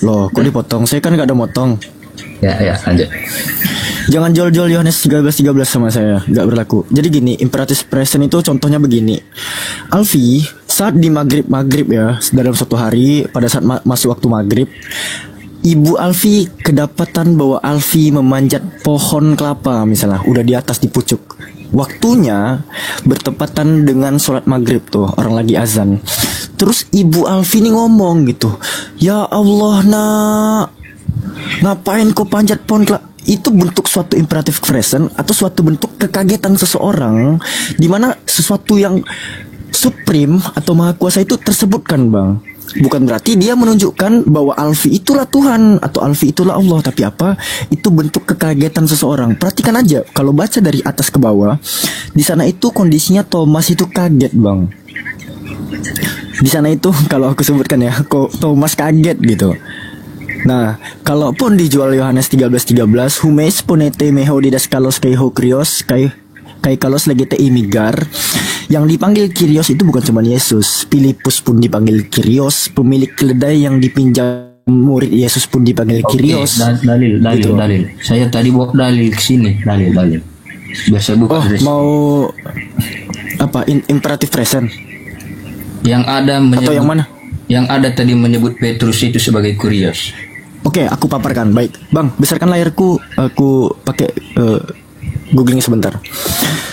Loh, kok dipotong? Saya kan gak ada motong. Ya, lanjut. Jangan jual-jual Yohanes 13:13 sama saya, gak berlaku. Jadi gini, imperatif present itu contohnya begini. Alfi, saat di maghrib ya, dalam suatu hari, pada saat masuk waktu maghrib, Ibu Alfi kedapatan bahwa Alfi memanjat pohon kelapa misalnya, udah di atas di pucuk. Waktunya bertepatan dengan sholat maghrib tuh, orang lagi azan. Terus Ibu Alfi nih ngomong gitu, ya Allah nak, ngapain kau panjat pohon kelapa? Itu bentuk suatu imperatif present atau suatu bentuk kekagetan seseorang, di mana sesuatu yang supreme atau maha kuasa itu tersebutkan, Bang. Bukan berarti dia menunjukkan bahwa Alfi itulah Tuhan atau Alfi itulah Allah, tapi apa? Itu bentuk kekagetan seseorang. Perhatikan aja, kalau baca dari atas ke bawah, di sana itu kondisinya Thomas itu kaget, Bang. Di sana itu kalau aku sebutkan ya, kok Thomas kaget gitu. Nah, kalaupun dijual Yohanes 13:13, humes ponete meho didaskalos kaiho krios kai kalos legete imigar. Yang dipanggil Kyrios itu bukan cuma Yesus. Filipus pun dipanggil Kyrios. Pemilik keledai yang dipinjam murid Yesus pun dipanggil Kyrios. Dalil. Gitu. Dalil. Saya tadi bawa dalil ke sini. Dalil. Biasa buka. Mau apa? Imperatif present. Yang ada atau yang mana? Yang ada tadi menyebut Petrus itu sebagai Kyrios. Oke, aku paparkan. Baik, Bang, besarkan layarku. Aku pakai googling sebentar.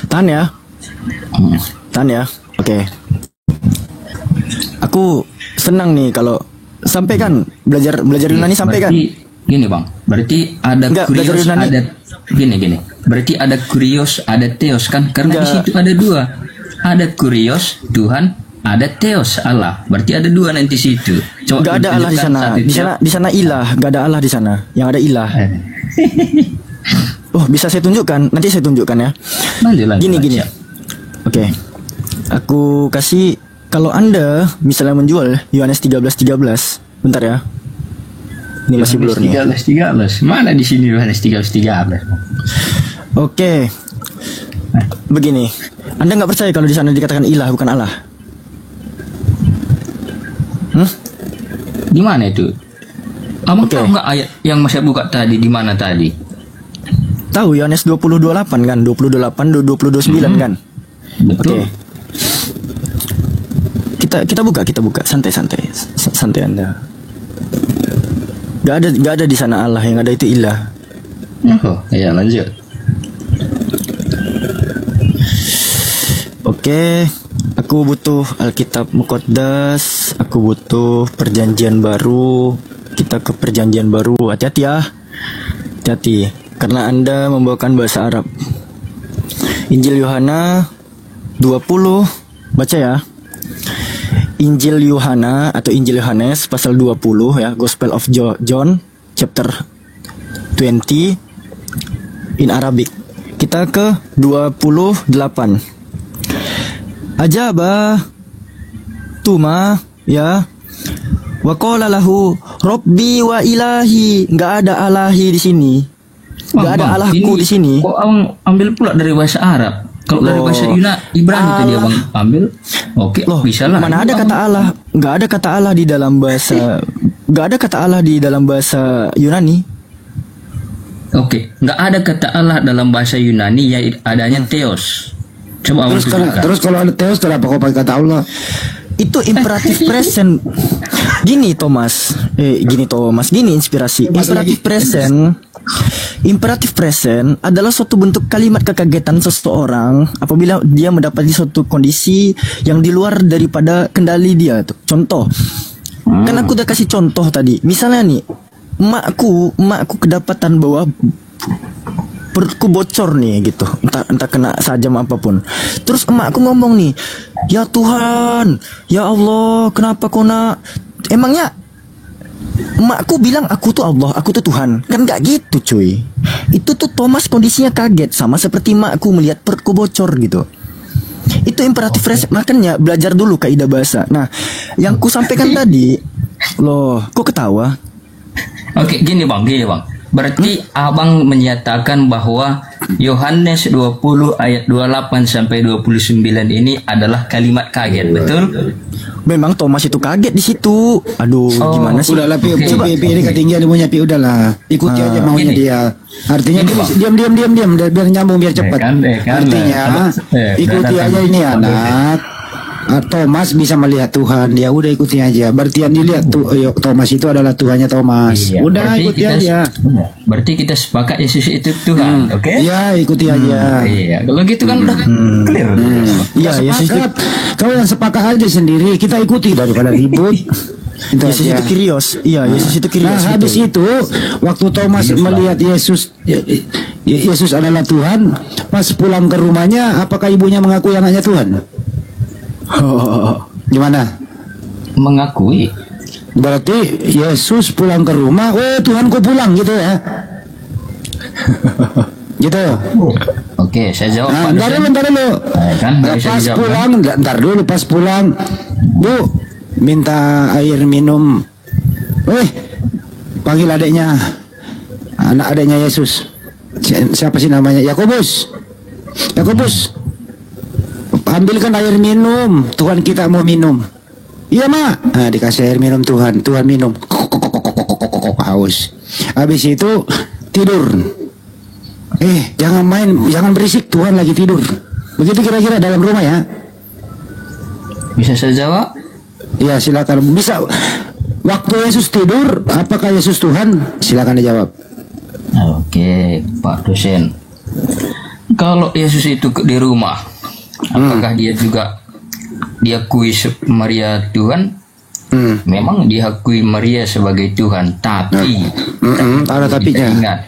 Tahan ya. Oke. Aku senang nih kalau sampai kan belajar Yunani sampai kan. Gini Bang, berarti ada Kyrios, ada gini. Berarti ada Kyrios, ada Theos kan? Karena di situ ada dua. Ada Kyrios Tuhan, ada Theos Allah. Berarti ada dua nanti situ. Gak ada Allah di sana. Di sana ilah, gak ada Allah di sana. Yang ada ilah. Oh, bisa saya tunjukkan? Nanti saya tunjukkan ya. Gini. Oke. Aku kasih, kalau Anda misalnya menjual Yohanes 13:13, bentar ya. Ini masih blur nih. 13:13. Mana di sini Yohanes 13:13? Oke. Begini. Anda nggak percaya kalau di sana dikatakan ilah bukan Allah? Di mana itu? Kamu tahu nggak ayat yang saya buka tadi di mana tadi? Tahu Yohanes 20:28 kan? 28-29 kan? Betul. Kita buka. Santai Anda. Gak ada di sana Allah, yang ada itu ilah. Oh, ya lanjut. Oke, aku butuh Alkitab Muqaddas, aku butuh Perjanjian Baru. Kita ke Perjanjian Baru. Hati-hati ya. Hati-hati, karena Anda membawakan bahasa Arab. Injil Yohana 20, baca ya. Injil Yohana atau Injil Yohanes pasal 20 ya, Gospel of John chapter 20 in Arabic. Kita ke 28. Ajaba Tuma ya. Wa qala lahu Rabbi wa ilahi. Enggak ada alahi di sini. Enggak ada Allahku di sini. Kok ambil pula dari bahasa Arab? Kalau dari bahasa Ibrani tadi Abang ambil. Oke, bisa lah. Mana ada kata Allah? Enggak ada kata Allah di dalam bahasa. Enggak ada kata Allah di dalam bahasa Yunani. Oke, enggak ada kata Allah dalam bahasa Yunani, ya adanya Theos. Coba terus kalau ada Theos kenapa kau pakai kata Allah? Itu imperatif present. Gini inspirasi. Imperatif present adalah suatu bentuk kalimat kekagetan seseorang apabila dia mendapati suatu kondisi yang di luar daripada kendali dia tuh. Contoh. Kan aku udah kasih contoh tadi. Misalnya nih, emakku kedapatan bahwa perutku bocor nih gitu, entah kena sajam apapun. Terus emakku ngomong nih, ya Tuhan, ya Allah, kenapa kau nak? Emangnya emakku bilang aku tuh Allah, aku tuh Tuhan? Kan gak gitu cuy. Itu tuh Thomas kondisinya kaget, sama seperti emakku melihat perutku bocor gitu. Itu imperatif present. Makanya belajar dulu kaidah bahasa. Nah, yang ku sampaikan tadi, loh, kok ketawa? Oke, gini bang. Berarti abang menyatakan bahwa Yohanes 20 ayat 28 sampai 29 ini adalah kalimat kaget, betul? memang Thomas itu kaget di situ. Aduh, gimana sih? Udahlah, ini ketinggian ilmunya, udahlah. Ikuti aja maunya dia. Artinya diam, biar nyambung, biar cepat. Artinya ikuti aja ini anak. Thomas bisa melihat Tuhan, ya udah ikuti aja. Berarti yang dilihat tuh Thomas itu adalah Tuhannya Thomas. Iya, udah ikuti aja. Berarti kita sepakat Yesus itu Tuhan, oke? Ya ikuti aja. Iya, kalau gitu kan udah clear. Iya, Yesus itu. Kau yang sepakat aja sendiri, kita ikuti daripada ribut. Yesus itu Kyrios. Iya, Yesus itu Kyrios. Nah, habis itu waktu Thomas melihat Yesus adalah Tuhan, pas pulang ke rumahnya, apakah ibunya mengakui anaknya Tuhan? Gimana? Mengakui. Berarti Yesus pulang ke rumah, Tuhan kok pulang gitu ya? Gitu. Oke, saya jawab. Nah, ntar dulu. Pas pulang, pas pulang, Bu, minta air minum. Panggil adiknya, anak adiknya Yesus. Siapa sih namanya? Yakobus. Ambilkan air minum, Tuhan kita mau minum. Iya, Mak. Nah, dikasih air minum Tuhan minum. Haus. Habis itu tidur. Jangan main, jangan berisik, Tuhan lagi tidur. Begitu kira-kira dalam rumah ya. Bisa saya jawab? Iya, silakan. Bisa. Waktu Yesus tidur, apakah Yesus Tuhan? Silakan dijawab. Oke, Pak dosen. Kalau Yesus itu di rumah, apakah dia juga diakui Maria Tuhan? Memang diakui Maria sebagai Tuhan, tapi ada tapinya. Ingat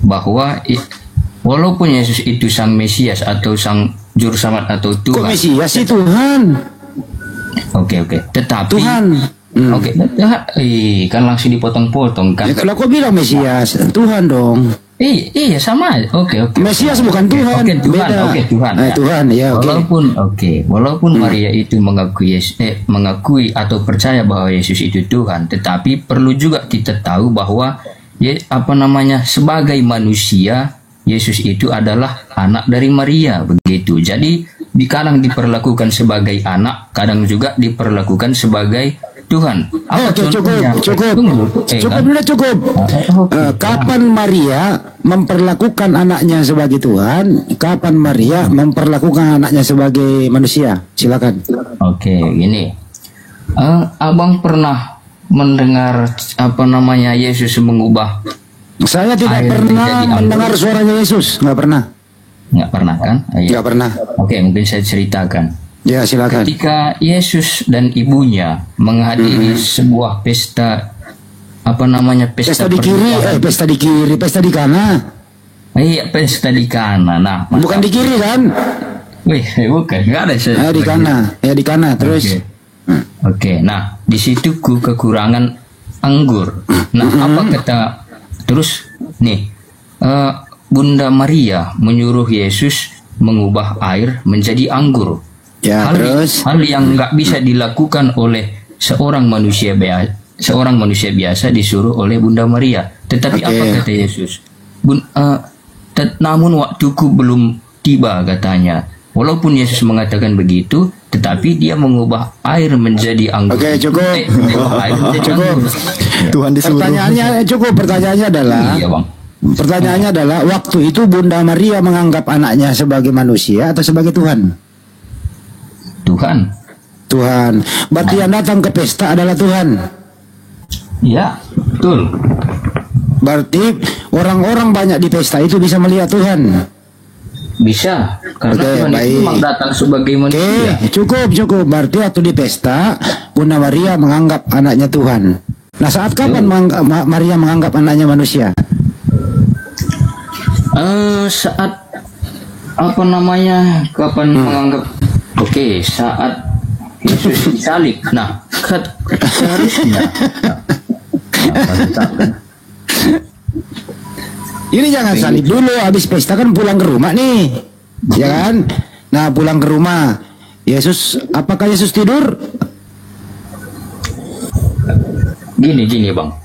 bahwa walaupun Yesus itu sang Mesias atau sang Juru Selamat atau Tuhan. Kok Mesias sih Tuhan? Oke. Tetapi Tuhan. Oke, kan langsung dipotong-potong kan. Ya, kalau kau bilang Mesias, Tuhan dong. Iya sama. Oke. Mesias bukan Tuhan. Oke, Tuhan. Beda. Oke, Tuhan. Tuhan, ya. Walaupun Maria itu mengakui atau percaya bahwa Yesus itu Tuhan, tetapi perlu juga kita tahu bahwa sebagai manusia Yesus itu adalah anak dari Maria, begitu. Jadi kadang diperlakukan sebagai anak, kadang juga diperlakukan sebagai Tuhan. Cukup. Kapan Maria memperlakukan anaknya sebagai Tuhan? Kapan Maria memperlakukan anaknya sebagai manusia? Silakan. Oke, gini. Abang pernah mendengar Yesus mengubah? Saya tidak pernah mendengar suaranya Yesus. Nggak pernah kan? Nggak pernah. Oke, mungkin saya ceritakan. Ya, silakan. Ketika Yesus dan ibunya menghadiri sebuah pesta pesta di Kana. Iya, pesta di Kana. Nah, bukan di kiri kan? Bukan, nggak ada. Di Kana. Ya, di Kana terus. Oke. Nah, di situ kekurangan anggur. Nah, apa kata terus nih? Bunda Maria menyuruh Yesus mengubah air menjadi anggur. Ya, hal yang nggak bisa dilakukan oleh seorang manusia biasa disuruh oleh Bunda Maria. Tetapi apa kata Yesus? Namun waktuku belum tiba, katanya. Walaupun Yesus mengatakan begitu, tetapi dia mengubah air menjadi anggur. Oke, cukup. Cukup. Tuhan disuruh. Pertanyaannya adalah. Iya, Bang. Pertanyaannya adalah, waktu itu Bunda Maria menganggap anaknya sebagai manusia atau sebagai Tuhan? Tuhan. Berarti yang datang ke pesta adalah Tuhan. Ya, betul. Berarti orang-orang banyak di pesta itu bisa melihat Tuhan. Bisa, karena Tuhan itu memang datang sebagai manusia. Cukup. Berarti waktu di pesta Bunda Maria menganggap anaknya Tuhan. Nah, saat kapan Maria menganggap anaknya manusia? Saat kapan menganggap? Oke, saat Yesus disalib. Nah, seharusnya. Ini jangan salib dulu, habis pesta kan pulang ke rumah nih, ya kan? Nah, pulang ke rumah, apakah Yesus tidur? Gini Bang.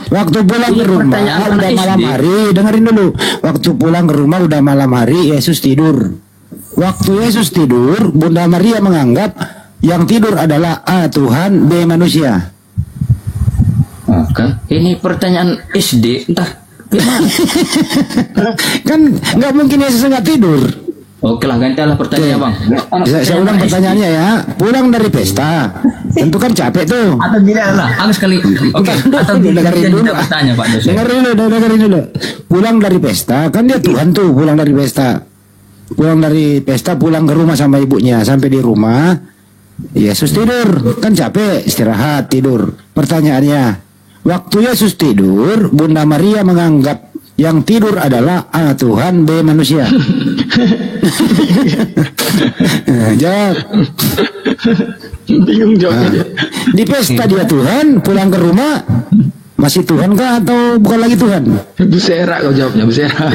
Waktu pulang ke rumah udah malam hari, dengerin dulu. Waktu pulang ke rumah udah malam hari, Yesus tidur. Waktu Yesus tidur, Bunda Maria menganggap yang tidur adalah A. Tuhan, B. manusia. Kan ini pertanyaan SD, entah gimana. Kan nggak mungkin Yesus nggak tidur. Oke lah, gantilah pertanyaan bang. Saya ulang pertanyaannya ya. Pulang dari pesta, tentu kan capek tuh. Atau tidak lah, harus sekali. Oke. Atau dengerin dulu. Bertanya Pak dosen. Dengerin dulu. Pulang dari pesta, kan dia Tuhan tuh pulang dari pesta. Pulang dari pesta, pulang ke rumah sama ibunya. Sampai di rumah, Yesus tidur. Kan capek, istirahat, tidur. Pertanyaannya, waktu Yesus tidur, Bunda Maria menganggap yang tidur adalah A. Tuhan, B. manusia. Jawab. Bingung jawabnya. Di pesta dia Tuhan, pulang ke rumah masih Tuhan kah atau bukan lagi Tuhan? Busera kau jawabnya, busera.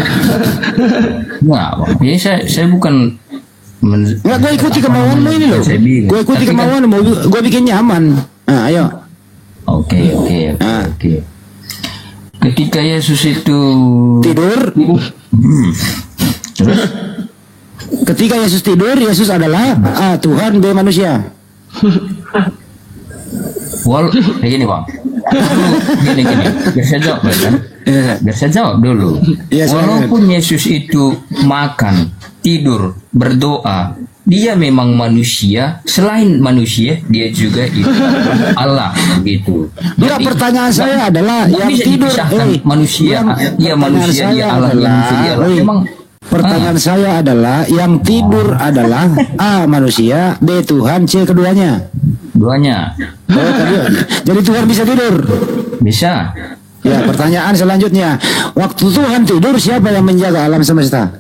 Wah, ini saya bukan. Nggak, gue ikuti kemauanmu ini loh. Gue ikuti kemauanmu, gue bikin nyaman. Nah, ayo. Oke. Ketika Yesus itu tidur, terus ketika Yesus tidur, Yesus adalah A. Tuhan, B. manusia. Gini bang, gini, biar saya jawab kan? Biar saya jawab dulu. Walaupun Yesus itu makan, tidur, berdoa, dia memang manusia. Selain manusia, dia juga itu Allah gitu. Jadi, pertanyaan saya adalah yang tidur manusia, dia manusia, dia Allah, dia manusia, dia Allah. Memang pertanyaan saya adalah yang tidur adalah A. manusia, B. Tuhan, C. keduanya. Duanya. Jadi Tuhan bisa tidur? Bisa. Ya, pertanyaan selanjutnya, waktu Tuhan tidur, siapa yang menjaga alam semesta?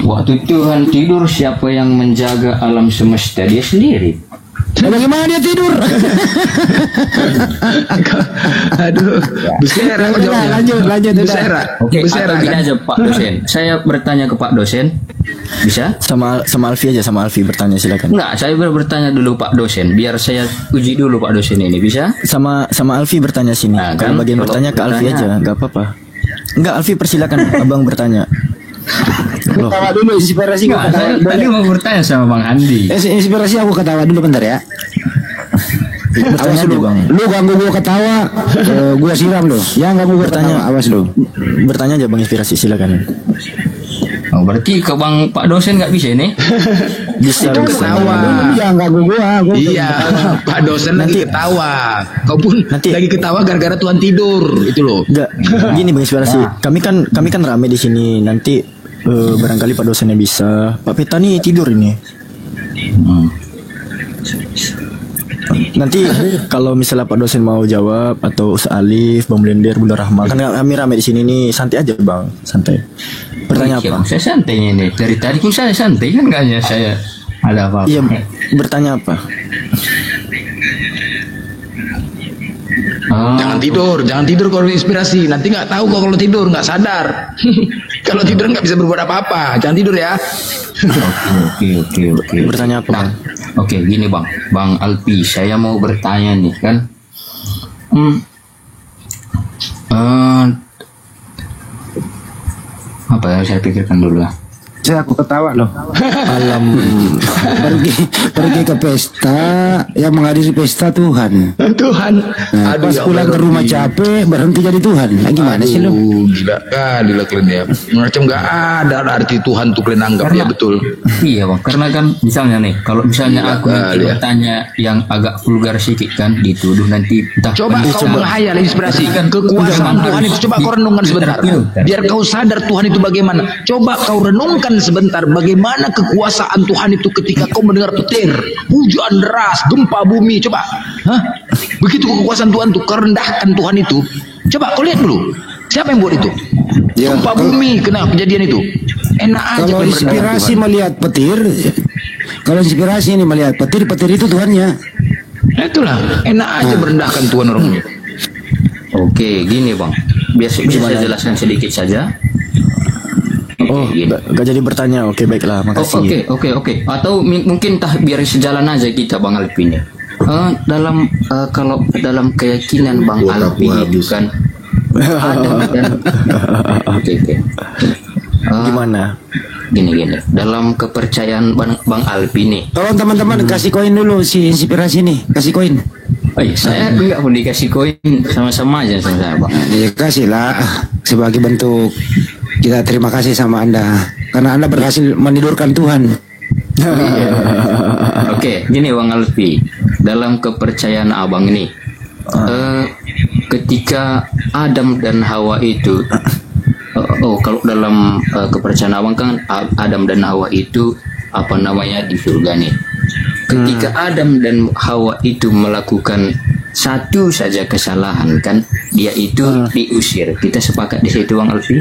Waktu Tuhan tidur, siapa yang menjaga alam semesta? Dia sendiri. Bagaimana dia tidur? Aduh, busera kau jawabnya. Lanjut. Busera. Oke, busera gini kan? aja Pak dosen. Saya bertanya ke Pak dosen. Bisa? Sama Alfi aja, sama Alfi bertanya silakan. Enggak, saya bertanya dulu Pak dosen, biar saya uji dulu Pak dosen ini, bisa? Sama Alfi bertanya sini. Nah, Kalau bagian bertanya ke Alfi aja, nggak apa-apa. Enggak, Alfi persilakan abang bertanya. Ketawa dulu, inspirasi gue. Saya tadi mau bertanya sama Bang Andi. Inspirasi aku ketawa dulu bentar ya. Awas lu, Bang. Lu ganggu gue ketawa, gue siram lu. Yang ganggu gue bertanya, awas lu. Bertanya aja Bang, inspirasi silakan. Oh, berarti ke Bang Pak dosen nggak bisa ini? Bisa ketawa. Jangan ganggu gue. Iya, Pak dosen nanti ketawa. Kau pun lagi ketawa gara-gara Tuhan tidur, itu loh. Enggak, gini Bang, inspirasi. Kami kan rame di sini. Nanti barangkali Pak dosennya bisa. Pak Peta nih tidur ini. Nanti kalau misalnya Pak dosen mau jawab atau Ustaz Alif, Bang Blender, Bunda Rahma, kan kami rame di sini nih, santai aja Bang, santai. Bertanya apa? Saya santai ini. Dari tadi pun saya santai kan, kayaknya saya ada apa-apa. Iya, bertanya apa? Jangan tidur kalau inspirasi. Nanti nggak tahu kok kalau tidur, nggak sadar. Kalau tidur nggak bisa berbuat apa-apa. Jangan tidur ya. Oke. Bertanya apa Bang? Oke, gini Bang Alpi, saya mau bertanya nih kan. Apa yang saya pikirkan dulu lah. Aku ketawa loh. pergi ke pesta, yang menghadiri pesta Tuhan. Nah, pas pulang ke rumah capek, berhenti jadi Tuhan. Nah, gimana sih lo? Gila kali lah kalian ya. Macam nggak ada arti Tuhan tuh kalian anggap. Ya betul. Iya Bang, karena kan misalnya nih, kalau misalnya aku bertanya yang agak vulgar sedikit kan, dituduh nanti. Coba kau menghayal inspirasi kan kekuasaan Tuhan itu. Coba kau renungkan sebentar. Biar kau sadar Tuhan itu bagaimana. Coba kau renungkan sebentar bagaimana kekuasaan Tuhan itu ketika kau mendengar petir, hujan deras, gempa bumi. Coba, begitu kekuasaan Tuhan itu, kerendahkan Tuhan itu. Coba kau lihat dulu, siapa yang buat itu? Ya, gempa bumi, kena kejadian itu. Enak aja. Kalau inspirasi melihat petir, petir itu Tuhannya. Itulah, enak aja merendahkan Tuhan orangnya. Oke, gini Bang, bisa saya jelaskan sedikit saja. Gak jadi bertanya. Oke, baiklah, makasih. Oke. Atau mungkin biar sejalan aja kita Bang Alpi ini. Kalau dalam keyakinan Bang Alpi itu kan ada dan oke. Gimana? Gini. Dalam kepercayaan Bang Alpi nih. Tolong teman-teman kasih koin dulu si inspirasi nih, kasih koin. Oh iya, saya nggak mau dikasih koin, sama-sama aja sama saya, Bang. Ya kasihlah sebagai bentuk kita terima kasih sama Anda karena Anda berhasil menidurkan Tuhan. Oke, gini Bang Alfi, dalam kepercayaan Abang ini, ketika Adam dan Hawa itu, kalau dalam kepercayaan Abang kan Adam dan Hawa itu di surga nih. Ketika Adam dan Hawa itu melakukan satu saja kesalahan kan, dia itu diusir. Kita sepakat di situ Bang Alfi?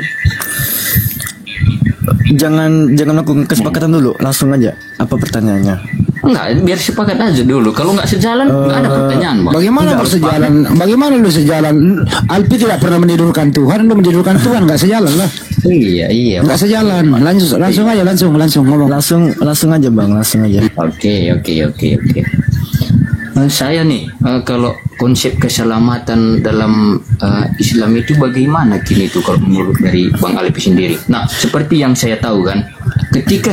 Jangan lakukan kesepakatan dulu, langsung aja. Apa pertanyaannya? Enggak, biar sepakat aja dulu. Kalau nggak sejalan, nggak ada pertanyaan, Bang. Bagaimana bersejalan? Bagaimana lu sejalan? Alpi tidak pernah menidurkan Tuhan, lu menidurkan Tuhan, nggak sejalan lah. Iya. Nggak sejalan. Langsung aja, langsung ngomong. Langsung aja Bang, langsung aja. Oke. Saya nih, kalau konsep keselamatan dalam Islam itu bagaimana kini tuh kalau menurut dari Bang Alpi sendiri? Nah, seperti yang saya tahu kan, ketika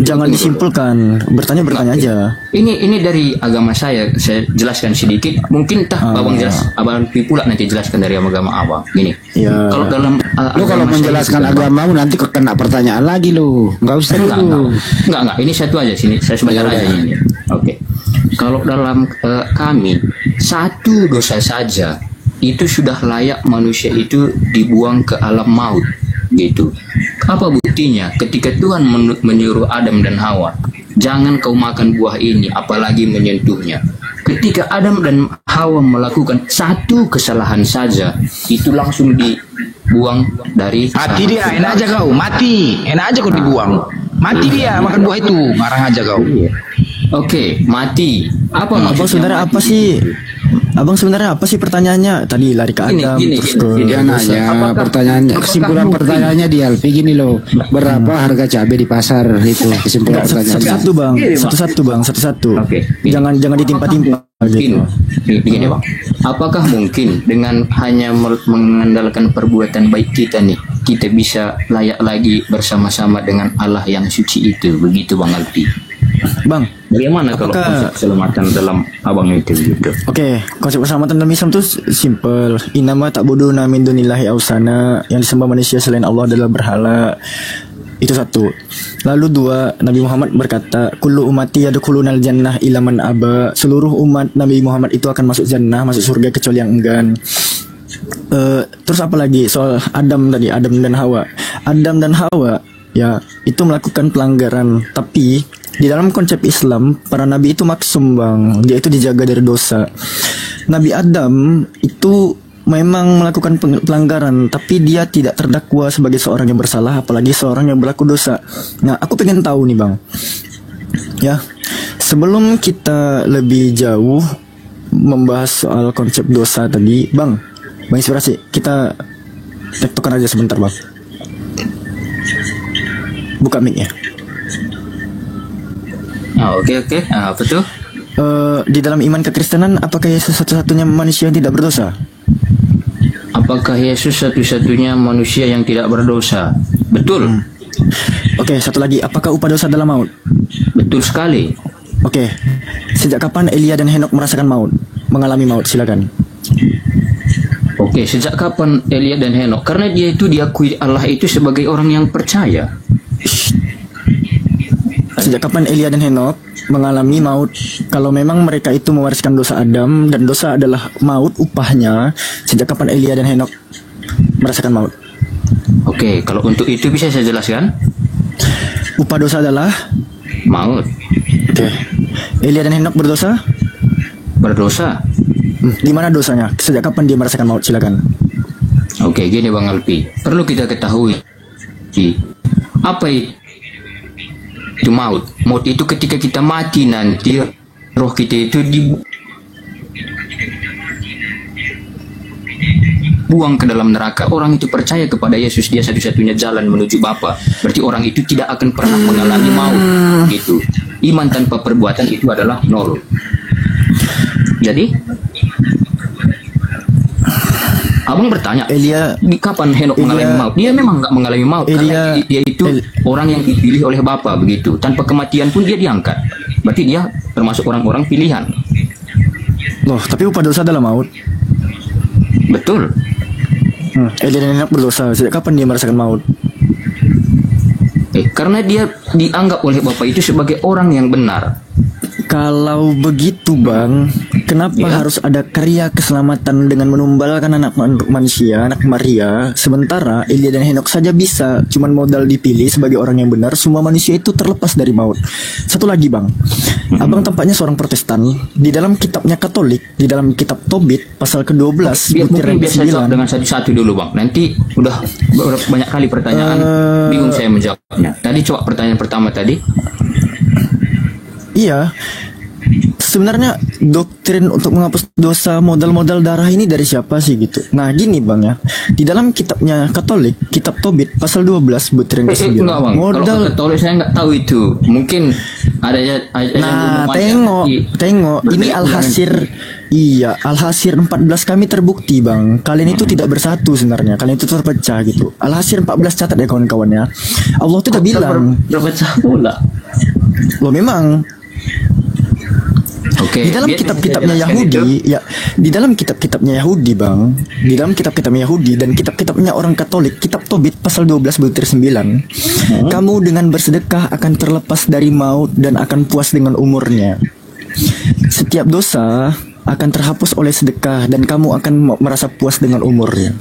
jangan disimpulkan, bertanya aja. Ini dari agama saya jelaskan sedikit. Mungkin Abang jelas, Abang Alpi pula nanti jelaskan dari agama Abang. Gini. Ya. Kalau dalam lu kalau menjelaskan agamamu nanti kena pertanyaan lagi lu. Enggak usah dulu. Enggak. Ini satu aja sini. Saya sebentar aja ini. Oke. Kalau dalam kami, satu dosa saja itu sudah layak manusia itu dibuang ke alam maut, gitu. Apa buktinya? Ketika Tuhan menyuruh Adam dan Hawa, jangan kau makan buah ini, apalagi menyentuhnya. Ketika Adam dan Hawa melakukan satu kesalahan saja, itu langsung dibuang dari. Mati dia, enak aja kau, mati, enak aja kau dibuang. Mati dia makan buah itu, marah aja kau. Oke, mati. Abang sebenarnya apa sih pertanyaannya? Tadi lari ke Adam terus ke dia nanya pertanyaannya, kesimpulan pertanyaannya di Alfi gini loh. Berapa harga cabai di pasar itu kesimpulan pertanyaannya. Satu-satu Bang. Oke. Jangan ditimpa-timpa gitu. Begini Bang. Apakah mungkin dengan hanya mengandalkan perbuatan baik kita nih, kita bisa layak lagi bersama-sama dengan Allah yang suci itu? Begitu Bang Alfi. Bang, bagaimana kalau konsep keselamatan dalam Abang itu gitu? Oke, konsep keselamatan dalam Islam itu simple. Innama ta'buduna min dunillahi ausana, yang disembah manusia selain Allah adalah berhala. Itu satu. Lalu dua, Nabi Muhammad berkata, kullu ummati yadkhulunal jannah illa man aba. Seluruh umat Nabi Muhammad itu akan masuk jannah, masuk surga kecuali yang enggan. Terus apa lagi soal Adam dan Hawa? Adam dan Hawa ya itu melakukan pelanggaran, tapi di dalam konsep Islam para nabi itu maksum Bang, dia itu dijaga dari dosa. Nabi Adam itu memang melakukan pelanggaran, tapi dia tidak terdakwa sebagai seorang yang bersalah, apalagi seorang yang berlaku dosa. Nah, aku pengen tahu nih Bang, ya sebelum kita lebih jauh membahas soal konsep dosa tadi, Bang Inspirasi, kita tektokan aja sebentar Bang. Buka mic-nya. Oke. Apa tuh? Di dalam iman kekristenan, apakah Yesus satu-satunya manusia yang tidak berdosa? Apakah Yesus satu-satunya manusia yang tidak berdosa? Betul. Oke, satu lagi. Apakah upah dosa adalah maut? Betul sekali. Oke. Sejak kapan Elia dan Henok merasakan maut? Mengalami maut, silakan. Oke, sejak kapan Elia dan Henok? Karena dia itu diakui Allah itu sebagai orang yang percaya. Sejak kapan Elia dan Henok mengalami maut? Kalau memang mereka itu mewariskan dosa Adam dan dosa adalah maut upahnya, sejak kapan Elia dan Henok merasakan maut? Oke, kalau untuk itu bisa saya jelaskan? Upah dosa adalah maut. Oke. Elia dan Henok berdosa? Berdosa. Di mana dosanya? Sejak kapan dia merasakan maut? Silakan. Oke, gini Bang Alpi. Perlu kita ketahui apa itu maut. Maut itu ketika kita mati nanti roh kita itu dibuang ke dalam neraka. Orang itu percaya kepada Yesus, dia satu-satunya jalan menuju Bapa. Berarti orang itu tidak akan pernah mengalami maut. Gitu. Iman tanpa perbuatan itu adalah nol. Jadi Abang bertanya, Elia, di kapan Henok mengalami maut? Dia memang nggak mengalami maut karena dia itu orang yang dipilih oleh Bapa begitu. Tanpa kematian pun dia diangkat. Berarti dia termasuk orang-orang pilihan. Loh, tapi upah dosa adalah maut. Betul. Elia dan Henok berdosa. Sejak kapan dia merasakan maut? Karena dia dianggap oleh Bapa itu sebagai orang yang benar. Kalau begitu Bang, kenapa harus ada karya keselamatan dengan menumbalkan anak manusia, anak Maria, sementara Elia dan Henok saja bisa, cuman modal dipilih sebagai orang yang benar, semua manusia itu terlepas dari maut. Satu lagi Bang, Abang tampaknya seorang Protestan. Di dalam kitabnya Katolik, di dalam kitab Tobit pasal ke-12 butir yang biasa jawab dengan satu-satu dulu Bang. Nanti udah banyak kali pertanyaan, bingung saya menjawabnya. Tadi coba pertanyaan pertama tadi. Iya, sebenarnya doktrin untuk menghapus dosa modal-modal darah ini dari siapa sih gitu? Nah gini Bang ya, di dalam kitabnya Katolik, kitab Tobit pasal 12 butir yang ke-9. Modal kalau Katolik saya nggak tahu itu, mungkin ada yang tengok ini Al-Hasir. Iya, Al-Hasir 14 kami terbukti Bang. Kalian itu tidak bersatu sebenarnya. Kalian itu terpecah gitu. Al-Hasir 14 catat ya kawan-kawan ya. Allah tuh udah bilang terpecah pula. Loh memang. Di dalam kitab-kitabnya Yahudi, ya, di dalam kitab-kitabnya Yahudi, Bang, di dalam kitab-kitabnya Yahudi dan kitab-kitabnya orang Katolik, kitab Tobit pasal 12 butir 9, kamu dengan bersedekah akan terlepas dari maut dan akan puas dengan umurnya. Setiap dosa akan terhapus oleh sedekah dan kamu akan merasa puas dengan umurnya.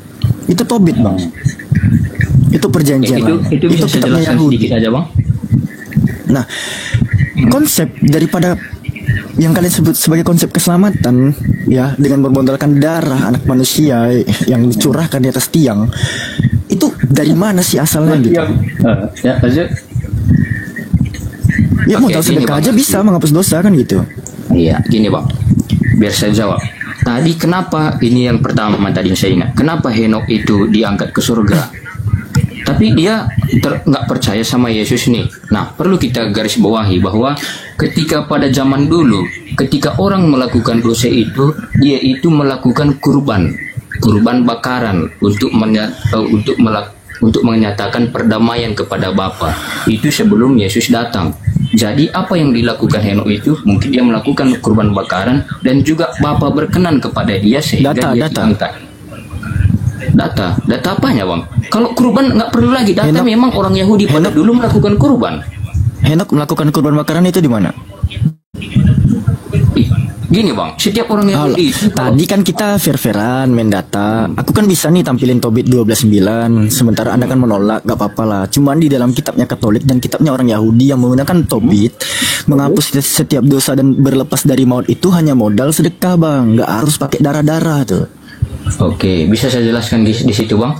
Itu Tobit, Bang. Itu perjanjian. Itu bisa kitabnya Yahudi aja, Bang. Nah, konsep daripada yang kalian sebut sebagai konsep keselamatan ya, dengan bermodalkan darah anak manusia yang dicurahkan di atas tiang, itu dari mana sih asalnya gitu? Ya modal sedekah aja bisa menghapus dosa kan gitu. Iya, gini Bang, biar saya jawab. Tadi kenapa, ini yang pertama tadi yang saya ingat, kenapa Henok itu diangkat ke surga? Tapi dia nggak percaya sama Yesus nih. Nah, perlu kita garis bawahi bahwa ketika pada zaman dulu, ketika orang melakukan dosa itu, dia itu melakukan kurban bakaran untuk menyatakan perdamaian kepada Bapa. Itu sebelum Yesus datang. Jadi apa yang dilakukan Henok itu, mungkin dia melakukan kurban bakaran dan juga Bapa berkenan kepada dia sehingga dia diangkat. Data apanya Bang? Kalau kurban nggak perlu lagi data. Henok, memang orang Yahudi pada dulu melakukan kurban. Henok melakukan kurban bakaran itu di mana? Gini Bang, setiap orang Yahudi tadi kan kita fair-fairan main data. Aku kan bisa nih tampilin Tobit 12:9. Sementara Anda kan menolak, gak apa-apa lah. Cuman di dalam kitabnya Katolik dan kitabnya orang Yahudi yang menggunakan Tobit, menghapus setiap dosa dan berlepas dari maut itu hanya modal sedekah Bang. Gak harus pakai darah-darah tuh. Oke, bisa saya jelaskan di situ Bang?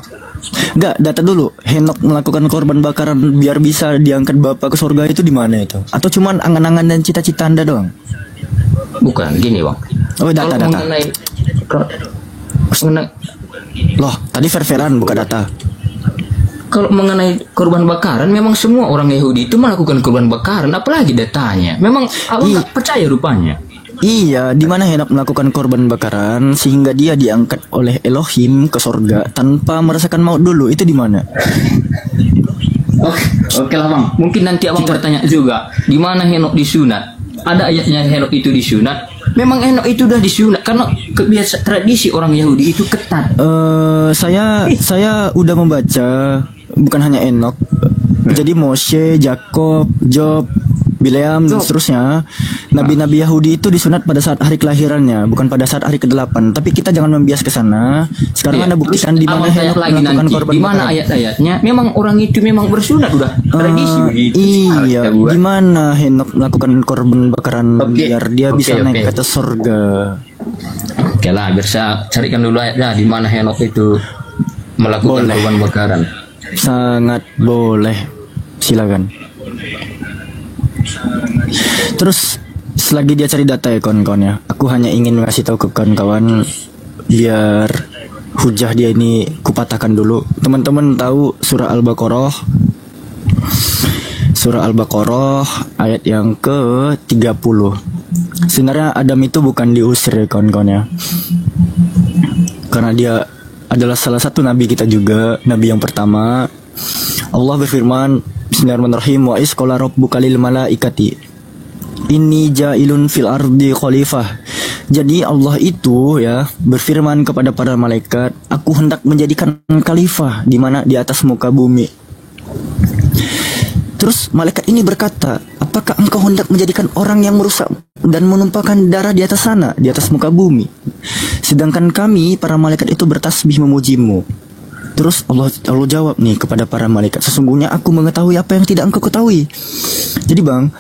Enggak, data dulu. Henok melakukan korban bakaran biar bisa diangkat Bapa ke surga itu di mana itu? Atau cuman angan-angan dan cita-cita Anda doang? Bukan, gini Bang. Oh, data. Loh, tadi fair-fairan buka data. Kalau mengenai korban bakaran, memang semua orang Yahudi itu melakukan korban bakaran, apalagi datanya. Memang Abang nggak percaya rupanya. Iya, di mana Henok melakukan korban bakaran sehingga dia diangkat oleh Elohim ke surga tanpa merasakan maut dulu. Itu di mana? Oke lah Bang. Mungkin nanti Abang bertanya juga, di mana Henok disunat? Ada ayatnya Henok itu disunat. Memang Henok itu udah disunat karena kebiasaan tradisi orang Yahudi itu ketat. Saya udah membaca bukan hanya Henok. Jadi Moshe, Jakob, Job, Bileam dan seterusnya. Nabi-nabi Yahudi itu disunat pada saat hari kelahirannya, bukan pada saat hari ke-8. Tapi kita jangan membias ke sana. Sekarang Anda buktikan di mana Henok melakukan korban. Di mana ayat-ayatnya? Memang orang itu memang bersunat udah tradisi begitu. Iya, di mana Henok melakukan korban bakaran biar dia bisa naik ke atas surga. Oke lah, biar saya carikan dulu ayatnya di mana Henok itu melakukan korban bakaran. Sangat boleh. Silakan. Terus selagi dia cari data ya kawan-kawan ya, aku hanya ingin ngasih tahu ke kawan-kawan biar hujah dia ini kupatahkan dulu. Teman-teman tahu surah Al-Baqarah? Surah Al-Baqarah ayat yang ke-30. Sebenarnya Adam itu bukan diusir ya kawan-kawan ya, karena dia adalah salah satu nabi kita juga, nabi yang pertama. Allah berfirman, Bismillahirrahmanirrahim, wa is qala rabbuka lil malaikati inni ja'ilun fil ardi khalifah. Jadi Allah itu ya berfirman kepada para malaikat, aku hendak menjadikan khalifah di mana di atas muka bumi. Terus malaikat ini berkata, apakah engkau hendak menjadikan orang yang merusak dan menumpahkan darah di atas sana, di atas muka bumi? Sedangkan kami, para malaikat itu bertasbih memujimu. Terus Allah jawab nih kepada para malaikat, sesungguhnya aku mengetahui apa yang tidak engkau ketahui. Jadi bang,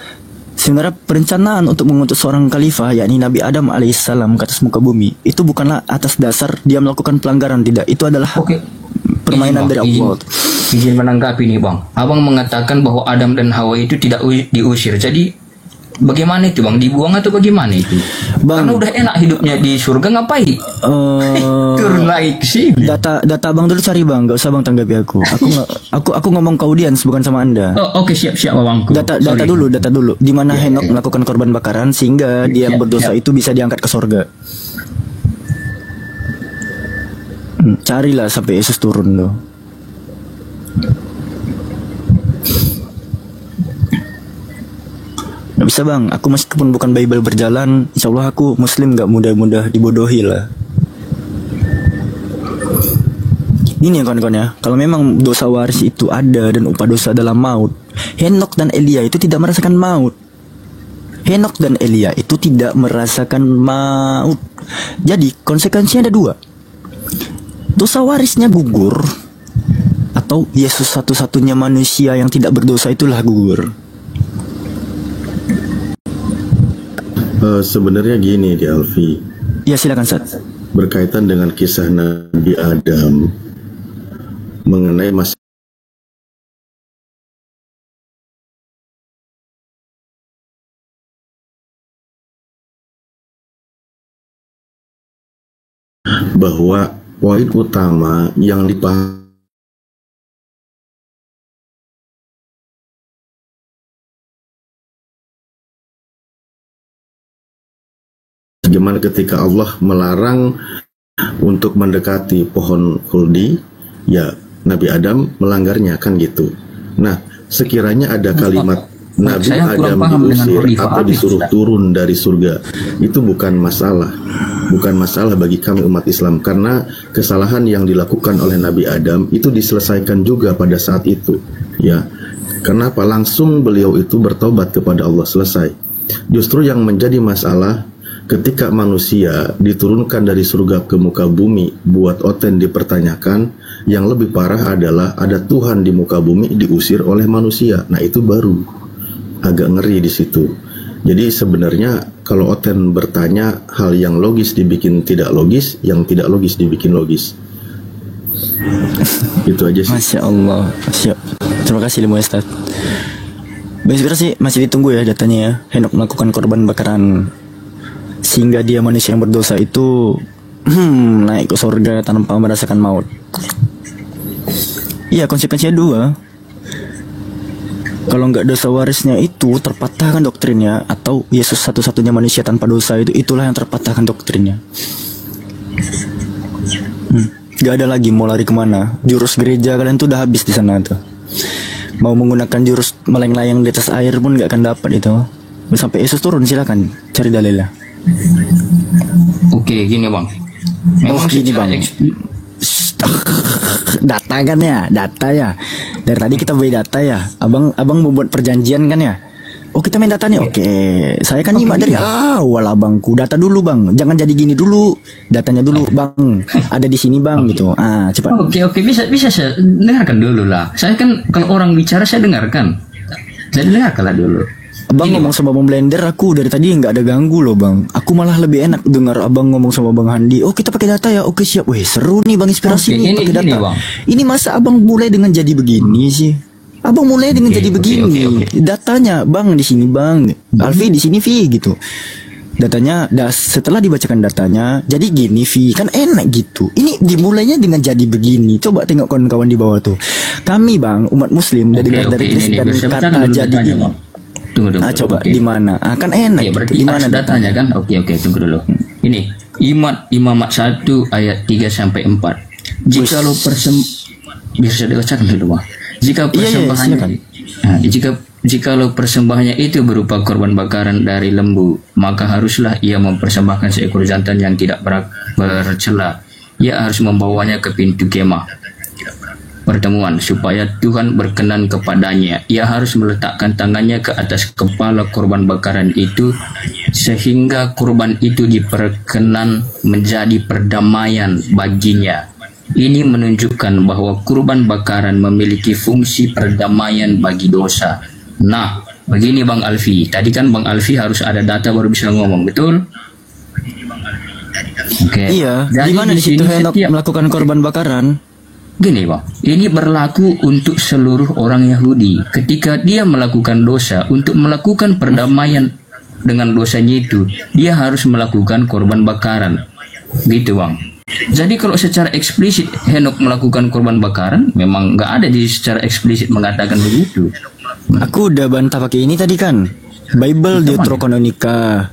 sebenarnya perencanaan untuk mengutus seorang khalifah, yakni Nabi Adam alaihissalam ke atas muka bumi, itu bukanlah atas dasar dia melakukan pelanggaran, tidak. Itu adalah permainan dari Allah. Izin menanggapi nih bang, abang mengatakan bahwa Adam dan Hawa itu tidak diusir. Jadi bagaimana itu bang? Dibuang atau bagaimana itu? Bang, karena udah enak hidupnya di surga, ngapain? Turun lagi ke sini. Data abang dulu cari bang, gak usah bang tanggapi aku. Aku ngomong ke audiens bukan sama anda. Oh, oke, siap abangku. Data dulu. Di mana Henok melakukan korban bakaran sehingga dia berdosa itu bisa diangkat ke surga. Carilah sampai Yesus turun loh. Gak bisa bang, aku meskipun bukan Bible berjalan, insya Allah aku Muslim gak mudah-mudah dibodohi lah. Gini ya kawan-kawan ya, kalau memang dosa waris itu ada dan upah dosa adalah maut, Henok dan Elia itu tidak merasakan maut. Henok dan Elia itu tidak merasakan maut. Jadi konsekuensinya ada dua. Dosa warisnya gugur, atau Yesus satu-satunya manusia yang tidak berdosa itulah gugur. Sebenarnya gini di Alfi. Ya silakan Sat. Berkaitan dengan kisah Nabi Adam mengenai bahwa poin utama yang dipahami bagaimana ketika Allah melarang untuk mendekati pohon khuldi, ya Nabi Adam melanggarnya kan gitu. Nah, sekiranya ada kalimat Nabi Adam diusir atau disuruh turun dari surga, itu bukan masalah. Bukan masalah bagi kami umat Islam, karena kesalahan yang dilakukan oleh Nabi Adam itu diselesaikan juga pada saat itu. Ya, kenapa langsung beliau itu bertobat kepada Allah, selesai. Justru yang menjadi masalah ketika manusia diturunkan dari surga ke muka bumi, buat Oten dipertanyakan, yang lebih parah adalah ada Tuhan di muka bumi diusir oleh manusia. Nah itu baru agak ngeri di situ. Jadi sebenarnya kalau Oten bertanya, hal yang logis dibikin tidak logis, yang tidak logis dibikin logis. Itu aja sih. Masya Allah. Siap. Terima kasih Limu Ustaz. Inspirasi masih ditunggu ya datanya ya. Henok melakukan korban bakaran sehingga dia manusia yang berdosa itu naik ke surga tanpa merasakan maut. Iya, konsekuensinya dua. Kalau nggak dosa warisnya itu terpatahkan doktrinnya, atau Yesus satu-satunya manusia tanpa dosa itu, itulah yang terpatahkan doktrinnya. Gak ada lagi mau lari kemana. Jurus gereja kalian tuh udah habis di sana tuh. Mau menggunakan jurus melayang-layang di atas air pun nggak akan dapat itu. Sampai Yesus turun, silakan cari dalilnya. Oke, gini bang. Memang gini bang. Data kan ya, data ya. Dari tadi kita beli data ya. Abang membuat perjanjian kan ya. Oh kita main data nih. Oke. Saya kan nyimak dari awal abangku. Data dulu bang. Jangan jadi gini dulu. Datanya dulu bang. Ada di sini bang gitu. Cepat. Oke. Bisa saya dengarkan dulu lah. Saya kan kalau orang bicara saya dengarkan. Saya dengarkan lah dulu. Abang ngomong sama Bang Blender, aku dari tadi nggak ada ganggu loh bang. Aku malah lebih enak dengar abang ngomong sama Bang Handi. Oh kita pakai data ya, oke siap. Wih seru nih bang, inspirasi nih pakai data. Bang. Ini masa abang mulai dengan jadi begini sih? Abang mulai dengan jadi begini. Datanya bang di sini bang, Alfi di sini Vi gitu. Datanya, setelah dibacakan datanya, jadi gini Vi, kan enak gitu. Ini dimulainya dengan jadi begini. Coba tengok kawan-kawan di bawah tuh. Kami bang, umat Muslim dari kata jadi gini. Tunggu. Coba di mana? Kan enak. Ya, berarti di mana datanya kan? Oke, tunggu dulu. Ini Imamat 1 ayat 3 sampai 4. Jikalau bisa dibacakan dulu, Bang. Jika persembahannya jikalau persembahannya itu berupa korban bakaran dari lembu, maka haruslah ia mempersembahkan seekor jantan yang tidak bercela. Ia harus membawanya ke pintu kemah pertemuan supaya Tuhan berkenan kepadanya. Ia harus meletakkan tangannya ke atas kepala korban bakaran itu sehingga korban itu diperkenan menjadi perdamaian baginya. Ini menunjukkan bahwa kurban bakaran memiliki fungsi perdamaian bagi dosa. Nah, begini Bang Alfi. Tadi kan Bang Alfi harus ada data baru bisa ngomong, betul? Oke. Iya. Gimana di situ Henok melakukan korban bakaran? Gini Bang, ini berlaku untuk seluruh orang Yahudi. Ketika dia melakukan dosa, untuk melakukan perdamaian dengan dosanya itu, dia harus melakukan korban bakaran. Gitu Bang. Jadi kalau secara eksplisit Henok melakukan korban bakaran, memang nggak ada di secara eksplisit mengatakan begitu. Aku udah bantah pakai ini tadi kan. Bible Deuterokanonika.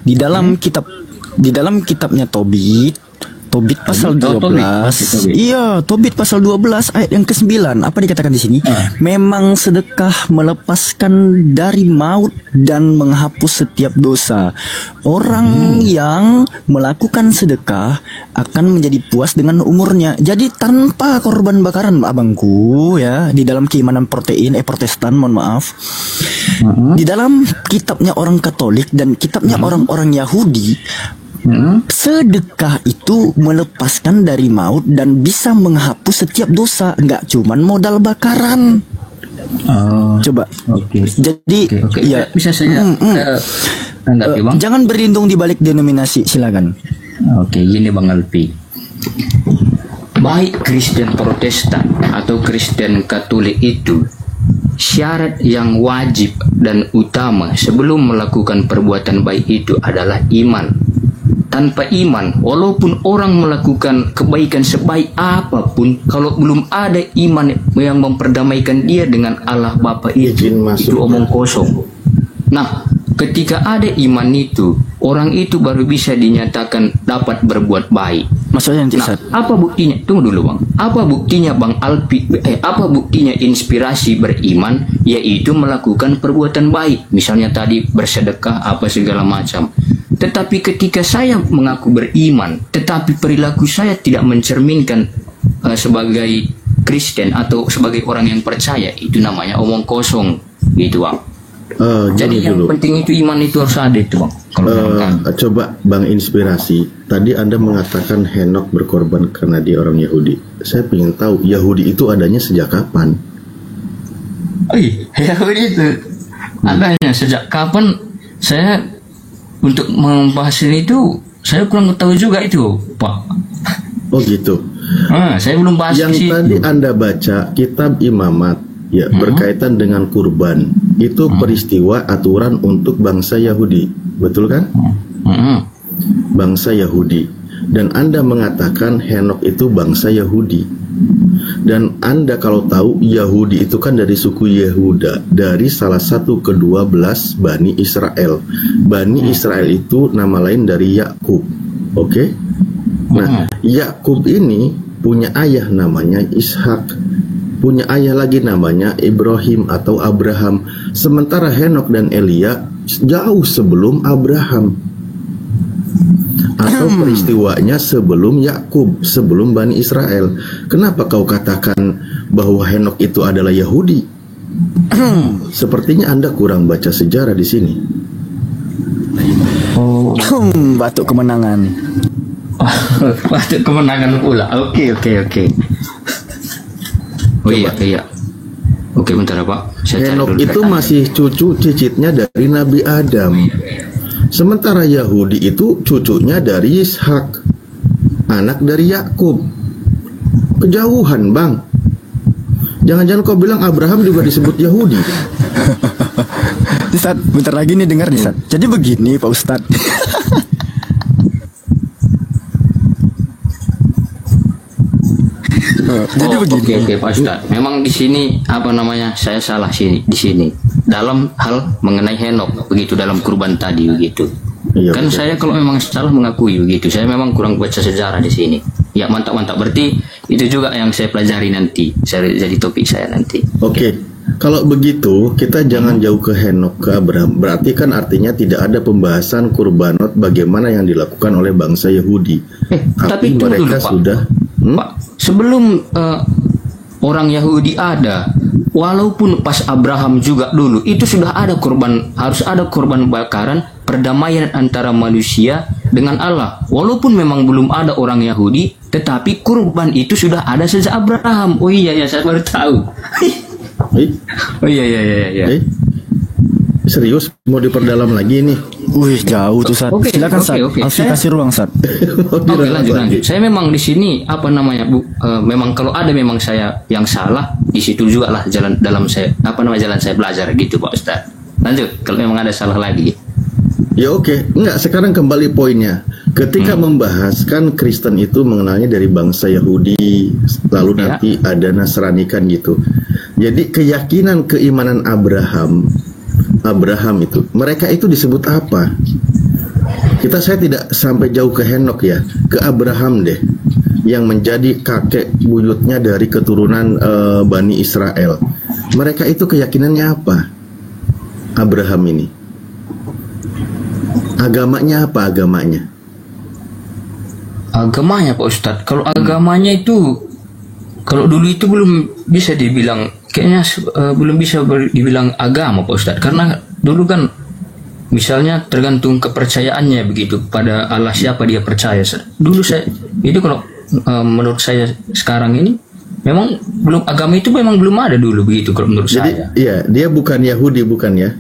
Di dalam kitabnya Tobit pasal 12. Iya, Tobit pasal 12 ayat yang ke-9. Apa dikatakan di sini? Memang sedekah melepaskan dari maut dan menghapus setiap dosa. Orang yang melakukan sedekah akan menjadi puas dengan umurnya. Jadi tanpa korban bakaran, abangku, ya, di dalam keimanan Protestan, mohon maaf. Di dalam kitabnya orang Katolik dan kitabnya orang-orang Yahudi, sedekah itu melepaskan dari maut dan bisa menghapus setiap dosa, nggak cuman modal bakaran. Coba. Jadi ya bisa saya tanggapi Bang. Jangan berlindung di balik denominasi, silakan. Gini Bang Alfi. Baik Kristen Protestan atau Kristen Katolik itu, syarat yang wajib dan utama sebelum melakukan perbuatan baik itu adalah iman. Tanpa iman, walaupun orang melakukan kebaikan sebaik apapun, kalau belum ada iman yang memperdamaikan dia dengan Allah Bapa itu omong kosong. Nah, ketika ada iman itu, orang itu baru bisa dinyatakan dapat berbuat baik. Maksudnya apa buktinya? Tunggu dulu Bang. Apa buktinya Bang Alfi? Apa buktinya inspirasi beriman? Yaitu melakukan perbuatan baik. Misalnya tadi bersedekah apa segala macam. Tetapi ketika saya mengaku beriman, tetapi perilaku saya tidak mencerminkan sebagai Kristen atau sebagai orang yang percaya, itu namanya omong kosong, gitu Bang. Jadi yang penting itu iman itu harus ada itu Bang. Coba Bang Inspirasi, tadi Anda mengatakan Henok berkorban karena dia orang Yahudi. Saya ingin tahu Yahudi itu adanya sejak kapan? Yahudi itu adanya sejak kapan? Saya untuk membahas ini itu saya kurang tahu juga itu Pak. Oh gitu. Saya belum bahas yang tadi Anda baca kitab Imamat ya, berkaitan dengan kurban. Itu peristiwa aturan untuk bangsa Yahudi, betul kan? Bangsa Yahudi. Dan Anda mengatakan Henok itu bangsa Yahudi. Dan Anda kalau tahu Yahudi itu kan dari suku Yehuda, dari salah satu ke-12 Bani Israel. Bani Israel itu nama lain dari Yakub. Oke? Nah, Yakub ini punya ayah namanya Ishak, punya ayah lagi namanya Ibrahim atau Abraham. Sementara Henok dan Elia jauh sebelum Abraham, atau peristiwanya sebelum Yakub, sebelum Bani Israel. Kenapa kau katakan bahwa Henok itu adalah Yahudi? Sepertinya Anda kurang baca sejarah di sini. Batuk kemenangan. Batuk kemenangan pula. Oke. Iya. Oke, bentar Pak. Henok itu masih cucu cicitnya dari Nabi Adam. Sementara Yahudi itu cucunya dari Ishak, anak dari Yakub. Kejauhan Bang. Jangan-jangan kau bilang Abraham juga disebut Yahudi. Ustaz, bentar lagi nih dengar nih Ustaz. Jadi begini Pak Ustaz. Jadi begini. Oke, Pak Ustaz. Memang di sini saya salah di sini. Dalam hal mengenai Henok begitu, dalam kurban tadi begitu. Iya, kan betul. Saya kalau memang salah mengakui begitu. Saya memang kurang baca sejarah di sini. Ya, mantap. Berarti itu juga yang saya pelajari nanti, jadi topik saya nanti. Oke. Kalau begitu, kita jangan jauh ke Henok, ke Abraham. Berarti kan artinya tidak ada pembahasan kurbanot bagaimana yang dilakukan oleh bangsa Yahudi. Tapi mereka dulu, sudah Pak, sebelum orang Yahudi ada, walaupun pas Abraham juga dulu, itu sudah ada harus ada korban bakaran perdamaian antara manusia dengan Allah. Walaupun memang belum ada orang Yahudi, tetapi kurban itu sudah ada sejak Abraham. Oh iya, saya baru tahu. Oh iya. Serius mau diperdalam lagi nih? Wih, jauh tuh, Sat. Silakan, Sat. Alfi kasih ruang, Sat. Oke, lanjut. Saya memang di sini memang kalau ada memang saya yang salah, di situ juga lah jalan saya belajar gitu, Pak Ustaz. Lanjut, kalau memang ada salah lagi. Ya oke. Enggak, sekarang kembali poinnya. Ketika membahaskan Kristen itu mengenalnya dari bangsa Yahudi, lalu nanti ada Nasrani kan gitu. Jadi keyakinan keimanan Abraham itu, mereka itu disebut apa? Saya tidak sampai jauh ke Henok ya, ke Abraham deh, yang menjadi kakek buyutnya dari keturunan Bani Israel. Mereka itu keyakinannya apa? Abraham ini agamanya apa? Agamanya, Pak Ustadz, kalau agamanya itu, kalau dulu itu belum bisa dibilang, kayaknya belum bisa dibilang agama, Pak Ustadz, karena dulu kan misalnya tergantung kepercayaannya begitu, pada Allah siapa dia percaya. Dulu kalau menurut saya sekarang ini memang agama itu memang belum ada dulu begitu kalau menurut saya. Iya, dia bukan Yahudi, bukan ya?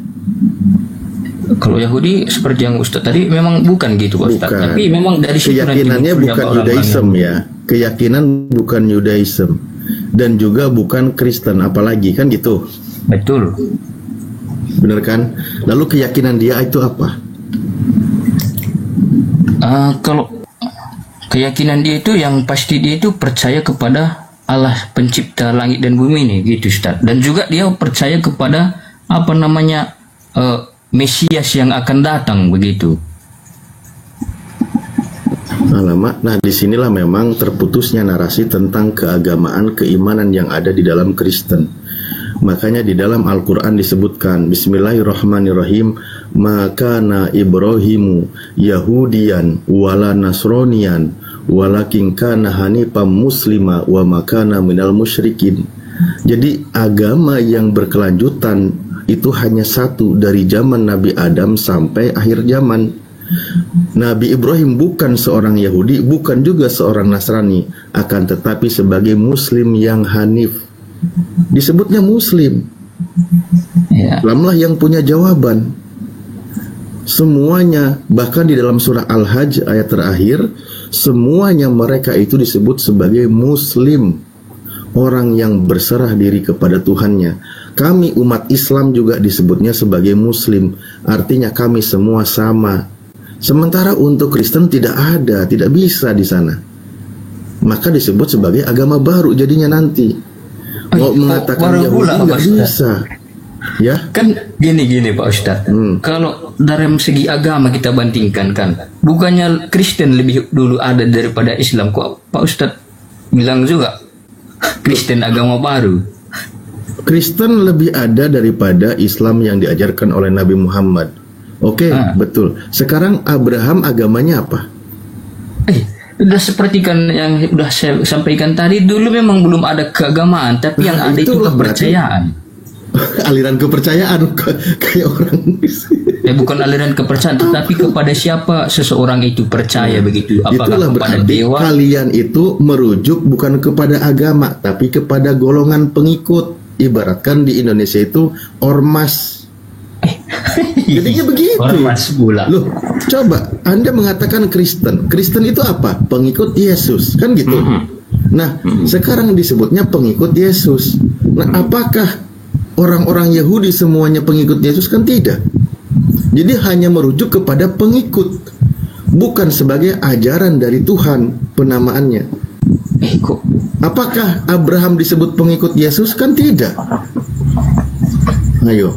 Kalau Yahudi seperti yang Ustadz tadi memang bukan gitu, Pak Ustadz. Tapi memang dari situ keyakinannya bukan Yudaism ya. Keyakinan bukan Yudaism dan juga bukan Kristen, apalagi kan gitu. Betul. Benar kan? Lalu keyakinan dia itu apa? Kalau keyakinan dia itu yang pasti dia itu percaya kepada Allah pencipta langit dan bumi ini, gitu Ustaz. Dan juga dia percaya kepada Mesias yang akan datang begitu. Alamak, nah disinilah memang terputusnya narasi tentang keagamaan, keimanan yang ada di dalam Kristen. Makanya di dalam Al-Quran disebutkan, Bismillahirrahmanirrahim, Makana Ibrahimu Yahudian wala Nasronian walakin kana hanifam muslima wa makana minal musyrikin. Jadi agama yang berkelanjutan itu hanya satu dari zaman Nabi Adam sampai akhir zaman. Nabi Ibrahim bukan seorang Yahudi, bukan juga seorang Nasrani, akan tetapi sebagai Muslim yang hanif. Disebutnya Muslim. Islamlah yang punya jawaban. Semuanya, bahkan di dalam surah Al-Hajj ayat terakhir, semuanya mereka itu disebut sebagai Muslim, orang yang berserah diri kepada Tuhannya. Kami umat Islam juga disebutnya sebagai Muslim, artinya kami semua sama. Sementara untuk Kristen tidak ada, tidak bisa di sana. Maka disebut sebagai agama baru jadinya nanti. Mau mengatakan Yahudi nggak bisa. Ya? Kan gini Pak Ustadz. Kalau dalam segi agama kita bandingkan kan, bukannya Kristen lebih dulu ada daripada Islam, kok Pak Ustadz bilang juga Kristen agama baru? Kristen lebih ada daripada Islam yang diajarkan oleh Nabi Muhammad. Oke, betul. Sekarang Abraham agamanya apa? Udah seperti kan yang udah saya sampaikan tadi, dulu memang belum ada keagamaan, tapi yang ada itu kepercayaan. Aliran kepercayaan kayak orang. Bukan aliran kepercayaan, tetapi kepada siapa seseorang itu percaya begitu. Apakah itulah kepada dewa? Kalian itu merujuk bukan kepada agama, tapi kepada golongan pengikut. Ibaratkan di Indonesia itu ormas. Jadinya begitu. Ormas pula. Loh, coba Anda mengatakan Kristen. Kristen itu apa? Pengikut Yesus, kan gitu. Nah, sekarang disebutnya pengikut Yesus. Nah, apakah orang-orang Yahudi semuanya pengikut Yesus? Kan tidak. Jadi hanya merujuk kepada pengikut, bukan sebagai ajaran dari Tuhan penamaannya. Apakah Abraham disebut pengikut Yesus? Kan tidak. Ayo.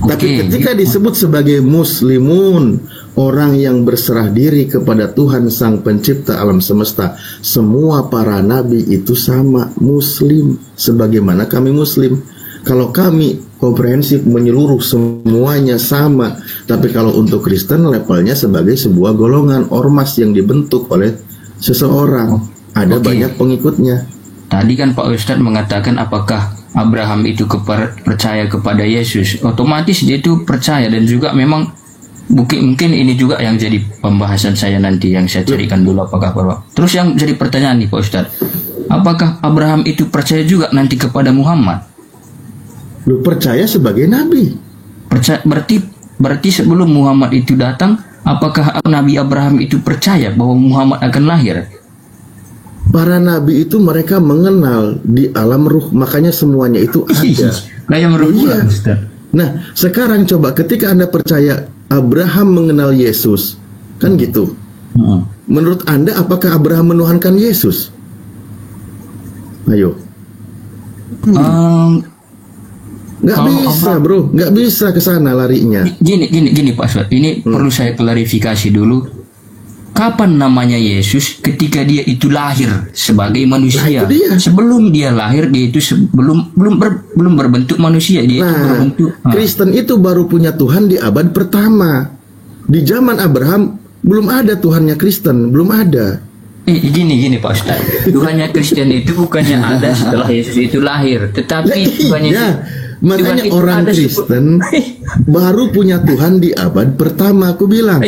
Tapi ketika disebut sebagai muslimun, orang yang berserah diri kepada Tuhan Sang Pencipta alam semesta. Semua para nabi itu sama, muslim, sebagaimana kami muslim. Kalau kami komprehensif menyeluruh, semuanya sama. Tapi kalau untuk Kristen levelnya sebagai sebuah golongan ormas yang dibentuk oleh seseorang. Ada banyak pengikutnya. Tadi kan Pak Ustadz mengatakan apakah Abraham itu percaya kepada Yesus. Otomatis dia itu percaya, dan juga memang mungkin ini juga yang jadi pembahasan saya nanti, yang saya carikan dulu apakah Bapak. Terus yang jadi pertanyaan nih Pak Ustadz, apakah Abraham itu percaya juga nanti kepada Muhammad? Lu percaya sebagai nabi. Berarti sebelum Muhammad itu datang, apakah Nabi Abraham itu percaya bahwa Muhammad akan lahir? Para nabi itu mereka mengenal di alam ruh, makanya semuanya itu ada. Iya. Nah, sekarang coba ketika Anda percaya Abraham mengenal Yesus, kan gitu. Menurut Anda apakah Abraham menuhankan Yesus? Ayo. Nggak bisa bro, nggak bisa ke sana larinya. Gini Pak Ustadz, ini perlu saya klarifikasi dulu. Kapan namanya Yesus? Ketika dia itu lahir sebagai manusia. Sebelum dia lahir, dia itu belum berbentuk manusia. Dia itu berbentuk. Kristen itu baru punya Tuhan di abad pertama. Di zaman Abraham belum ada Tuhannya Kristen, belum ada. Gini Pak Ustadz, Tuhannya Kristen itu bukannya ada setelah Yesus itu lahir, tetapi Tuhannya makanya orang Kristen baru punya Tuhan di abad pertama, aku bilang.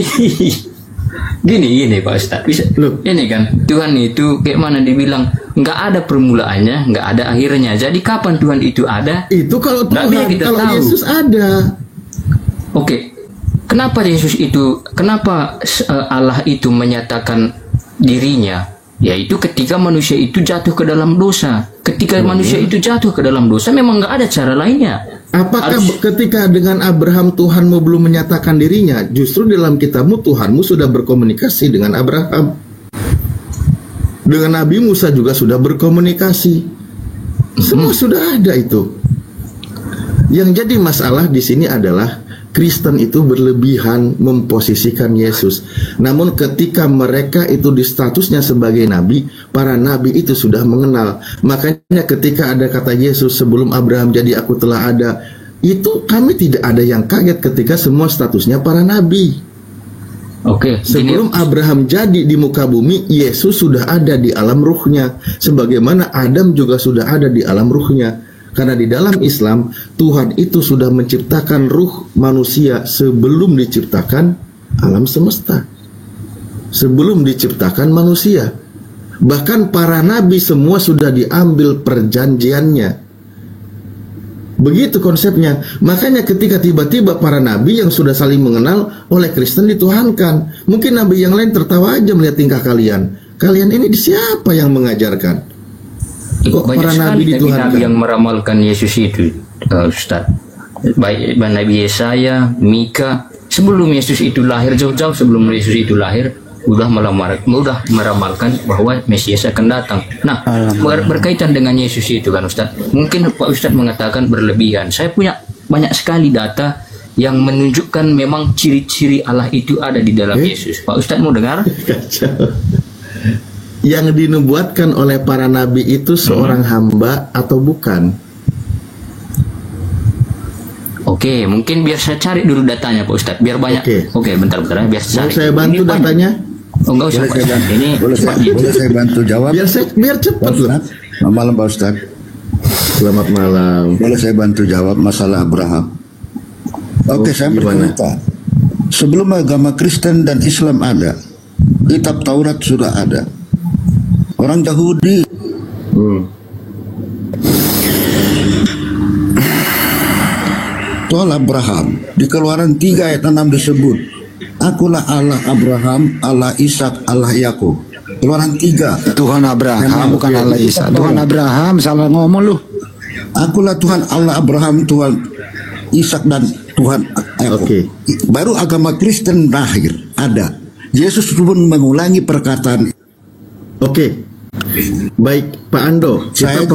Gini Pak Ustadz, bisa. Ini kan Tuhan itu kayak mana dibilang nggak ada permulaannya, nggak ada akhirnya. Jadi kapan Tuhan itu ada? Itu kalau Tuhan, kalau tahu. Yesus ada. Oke, kenapa Allah itu menyatakan dirinya? Yaitu ketika manusia itu jatuh ke dalam dosa. Ketika manusia itu jatuh ke dalam dosa, memang nggak ada cara lainnya. Apakah ketika dengan Abraham Tuhanmu belum menyatakan dirinya? Justru dalam kitabmu Tuhanmu sudah berkomunikasi dengan Abraham. Dengan Nabi Musa juga sudah berkomunikasi. Semua sudah ada itu. Yang jadi masalah di sini adalah Kristen itu berlebihan memposisikan Yesus. Namun ketika mereka itu di statusnya sebagai nabi, para nabi itu sudah mengenal. Makanya ketika ada kata Yesus, sebelum Abraham jadi aku telah ada, itu kami tidak ada yang kaget ketika semua statusnya para nabi. Oke. Sebelum Abraham jadi di muka bumi, Yesus sudah ada di alam ruhnya. Sebagaimana Adam juga sudah ada di alam ruhnya. Karena di dalam Islam, Tuhan itu sudah menciptakan ruh manusia sebelum diciptakan alam semesta. Sebelum diciptakan manusia. Bahkan para nabi semua sudah diambil perjanjiannya. Begitu konsepnya. Makanya ketika tiba-tiba para nabi yang sudah saling mengenal oleh Kristen dituhankan. Mungkin nabi yang lain tertawa aja melihat tingkah kalian. Kalian ini siapa yang mengajarkan? Kok banyak sekali nabi yang meramalkan Yesus itu, Ustaz. Baik Nabi Yesaya, Mika, sebelum Yesus itu lahir, jauh-jauh sebelum Yesus itu lahir, udah meramalkan bahwa Mesias akan datang. Nah, berkaitan dengan Yesus itu kan Ustaz, mungkin Pak Ustaz mengatakan berlebihan. Saya punya banyak sekali data yang menunjukkan memang ciri-ciri Allah itu ada di dalam Yesus. Pak Ustaz mau dengar? Yang dinubuatkan oleh para nabi itu seorang hamba atau bukan? Oke, mungkin biar saya cari dulu datanya Pak Ustadz, biar banyak. Oke, bentar ya, biar saya cari. Mau saya bantu datanya? Oh, enggak usah. Ini boleh saya bantu jawab? Biar cepat loh. Selamat malam Pak Ustadz. Selamat malam. Boleh saya bantu jawab masalah Abraham? Oke, saya bercerita. Sebelum agama Kristen dan Islam ada, kitab Taurat sudah ada. Orang Yahudi soal Abraham di Keluaran 3 ayat 6 disebut, akulah Allah Abraham, Allah Ishak, Allah Yakub. Keluaran 3. Tuhan Abraham bukan Allah Ishak. Tuhan Abraham, salah ngomong lu. Akulah Tuhan Allah Abraham, Tuhan Ishak dan Tuhan Yakub. Baru agama Kristen lahir, ada. Yesus pun mengulangi perkataan. Baik Pak Ando, kita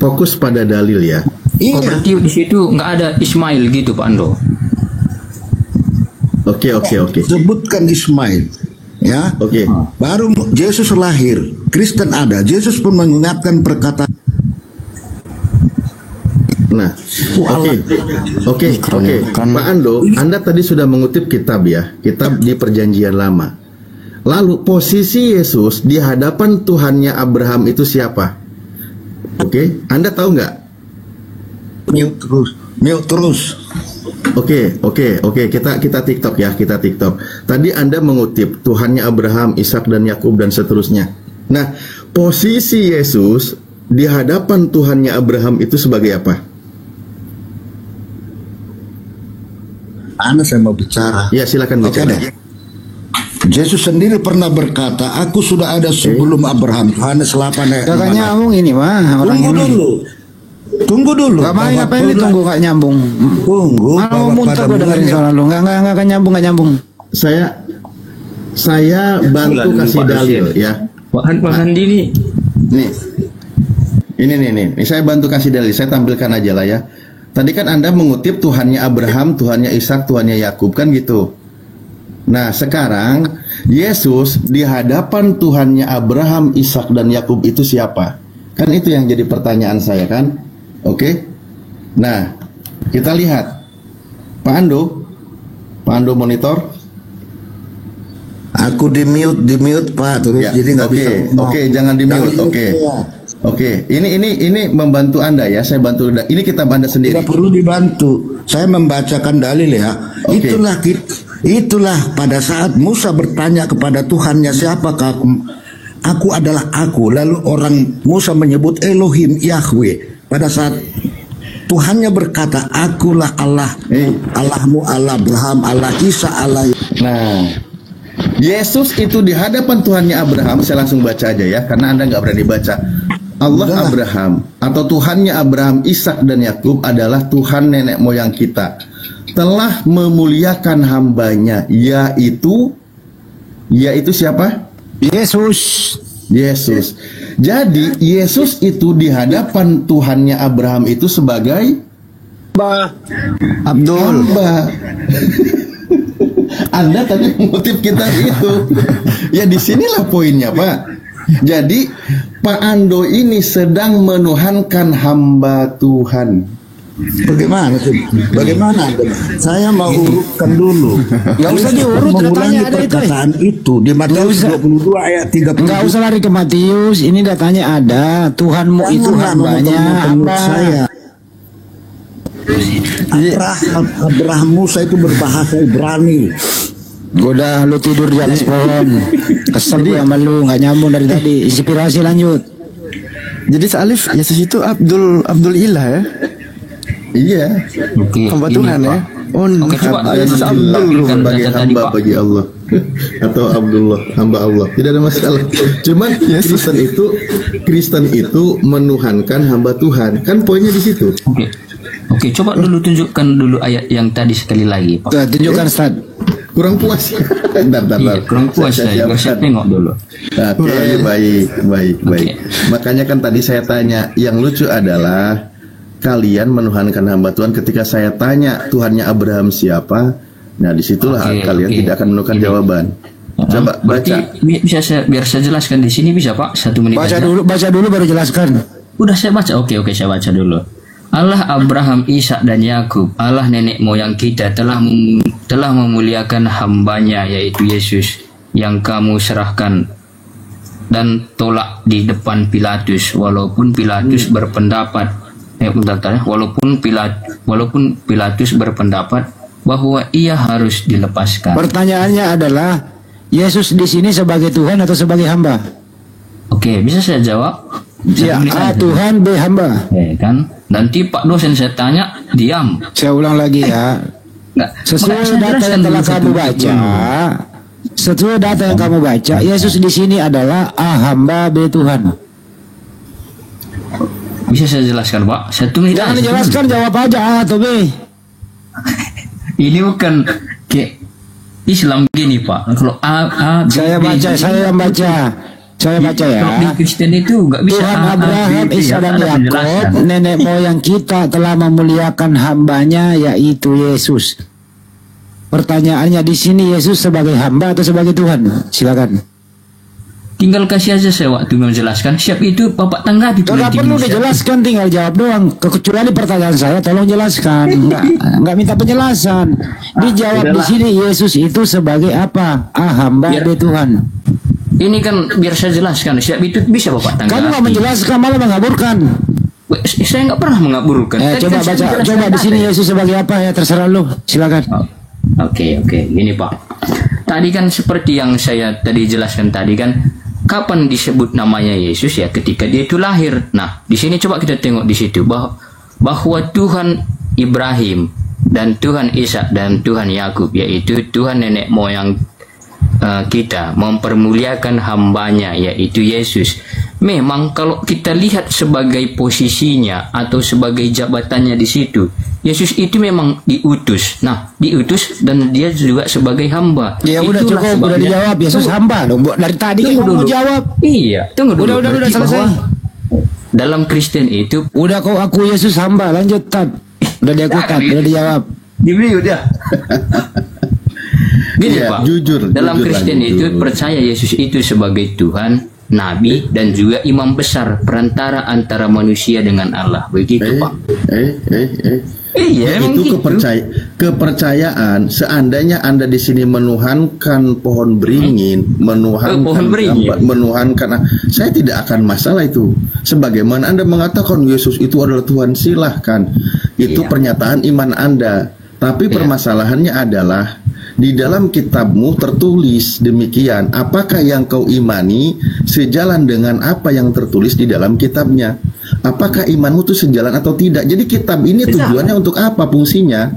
fokus pada dalil ya. Oh, berarti di situ nggak ada Ismail gitu Pak Ando? Oke. Sebutkan Ismail. Ya. Oke. Baru Yesus lahir. Kristen ada. Yesus pun mengingatkan perkataan. Nah, oke. Pak Ando, Anda tadi sudah mengutip kitab ya, kitab di Perjanjian Lama. Lalu posisi Yesus di hadapan Tuhannya Abraham itu siapa? Oke, Anda tahu nggak? Mute terus. Oke. Kita TikTok ya, kita TikTok. Tadi Anda mengutip Tuhannya Abraham, Ishak dan Yakub dan seterusnya. Nah, posisi Yesus di hadapan Tuhannya Abraham itu sebagai apa? Saya mau bicara. Ya, silakan bicara. Yesus sendiri pernah berkata, aku sudah ada sebelum Abraham. Yohanes 8 ayat 5. Gak nyambung ini mah. Tunggu dulu. Gak main apa ini tunggu gak nyambung. Tunggu. Mau muntah gue dengerin soal lu. Gak nyambung. Saya bantu kasih dalil ya. Pak Handi ini. Nih. Ini saya bantu kasih dalil. Saya tampilkan aja lah ya. Tadi kan Anda mengutip Tuhannya Abraham, Tuhannya Ishak, Tuhannya Yakub kan gitu. Nah, sekarang Yesus di hadapan Tuhannya Abraham, Ishak dan Yakub itu siapa? Kan itu yang jadi pertanyaan saya kan? Oke. Nah, kita lihat. Pak Ando monitor. Aku di mute Pak, terus Ya, jadi nggak bisa. Oke, jangan di mute. Oke, ini membantu Anda ya. Saya bantu. Ini kita Anda sendiri. Tidak perlu dibantu. Saya membacakan dalil ya. Oke. Itulah pada saat Musa bertanya kepada Tuhannya, siapakah aku? Aku adalah aku. Lalu orang Musa menyebut Elohim Yahweh. Pada saat Tuhannya berkata, akulah Allah, Allahmu, Allah Abraham, Allah Isa, Allah. Nah, Yesus itu di hadapan Tuhannya Abraham. Saya langsung baca aja ya, karena Anda nggak berani baca. Allah Abraham atau Tuhannya Abraham, Ishak dan Yakub adalah Tuhan nenek moyang kita. Telah memuliakan hambanya, yaitu siapa? Yesus. Jadi Yesus itu di hadapan Tuhannya Abraham itu sebagai hamba. Anda tadi mengutip kita itu. Ya disinilah poinnya Pak. Jadi Pak Ando ini sedang menuhankan hamba Tuhan. Bagaimana sih? Bagaimana? Saya mau urutkan dulu. Gak usah diurut, datanya ada perkataan itu di Matius 22 ayat 30. Gak usah lari ke Matius, ini datanya ada. Tuhanmu itu hambanya apa? Abraham Musa itu berbahasa Ibrani. Udah lu tidur di atas pohon. Kesel gue sama lu, gak nyambung dari tadi. Inspirasi lanjut. Jadi Alif, Yesus itu Abdul Ilah ya? Iya. Hamba Tuhan ya. Yesus Abdul sebagai hamba bagi Allah. Atau Abdullah, hamba Allah. Tidak ada masalah. Cuman Kristen itu menuhankan hamba Tuhan. Kan poinnya di situ. Oke, coba dulu tunjukkan dulu ayat yang tadi sekali lagi, Pak. Tunjukkan Ustaz. Kurang puas. Bentar. Iya, kurang puas saya. Saya tengok dulu. Oke, baik. Makanya kan tadi saya tanya, yang lucu adalah kalian menuhankan hamba Tuhan. Ketika saya tanya Tuhannya Abraham siapa, nah disitulah kalian tidak akan menemukan jawaban. Coba baca. Bisa biar saya jelaskan di sini bisa Pak? 1 menit baca aja. Baca dulu baru jelaskan. Udah saya baca. Oke, saya baca dulu. Allah Abraham, Ishak dan Yakub, Allah nenek moyang kita telah memuliakan hambanya yaitu Yesus yang kamu serahkan dan tolak di depan Pilatus walaupun Pilatus berpendapat walaupun Pilatus berpendapat bahwa ia harus dilepaskan. Pertanyaannya adalah Yesus di sini sebagai Tuhan atau sebagai hamba? Oke, bisa saya jawab? Ya, A Tuhan, B hamba. Kan? Nanti Pak dosen saya tanya, diam. Saya ulang lagi ya. Sesuai data yang telah kamu baca, Yesus di sini adalah A hamba, B Tuhan. Bisa saya jelaskan Pak? 1 menit. Jangan dijelaskan, jawab aja A atau B. Ini bukan kayak Islam gini Pak. Kalau A saya yang baca ya. Di Kristen itu nggak bisa. Tuhan Abraham, Ishak dan Yakub, nenek moyang kita telah memuliakan hambanya yaitu Yesus. Pertanyaannya di sini, Yesus sebagai hamba atau sebagai Tuhan? Silakan. Tinggal kasih aja saya waktu menjelaskan. Siap itu Bapak tanggapi. Tidak perlu dijelaskan, tinggal jawab doang. Kecuali pertanyaan saya, tolong jelaskan. Enggak minta penjelasan. Dijawab di sini, Yesus itu sebagai apa? Hamba dari Tuhan. Ini kan biar saya jelaskan. Siap itu bisa Bapak tanggapi. Kamu nggak menjelaskan, malah mengaburkan. Saya nggak pernah mengaburkan. Coba kan baca, coba di sini Yesus sebagai apa ya, terserah lu. Silakan. Oke. Gini Pak. Tadi kan seperti yang saya tadi jelaskan tadi kan, kapan disebut namanya Yesus ya? Ketika dia itu lahir. Nah, di sini coba kita tengok di situ bahwa Tuhan Ibrahim dan Tuhan Ishak dan Tuhan Yakub, yaitu Tuhan nenek moyang kita, mempermuliakan hambanya yaitu Yesus. Memang kalau kita lihat sebagai posisinya atau sebagai jabatannya di situ, Yesus itu memang diutus. Nah, diutus dan dia juga sebagai hamba. Ya udah cukup, udah dijawab. Yesus hamba dong. Dari tadi kan kamu jawab. Iya, tunggu dulu. Udah selesai. Dalam Kristen itu udah kau aku Yesus hamba, lanjut Tad. Udah diakukan, udah dijawab. Dibeli udah. Gini ya, Pak, dalam Kristen itu percaya Yesus itu sebagai Tuhan, Nabi, dan juga imam besar perantara antara manusia dengan Allah. Begitu Pak. Iya, itu kepercayaan. Seandainya Anda di sini menuhankan pohon beringin, menuhankan, saya tidak akan masalah itu. Sebagaimana Anda mengatakan Yesus itu adalah Tuhan, silahkan. Itu pernyataan iman Anda. Tapi permasalahannya adalah di dalam kitabmu tertulis demikian. Apakah yang kau imani sejalan dengan apa yang tertulis di dalam kitabnya? Apakah imanmu itu sejalan atau tidak? Jadi kitab ini tujuannya untuk apa, fungsinya?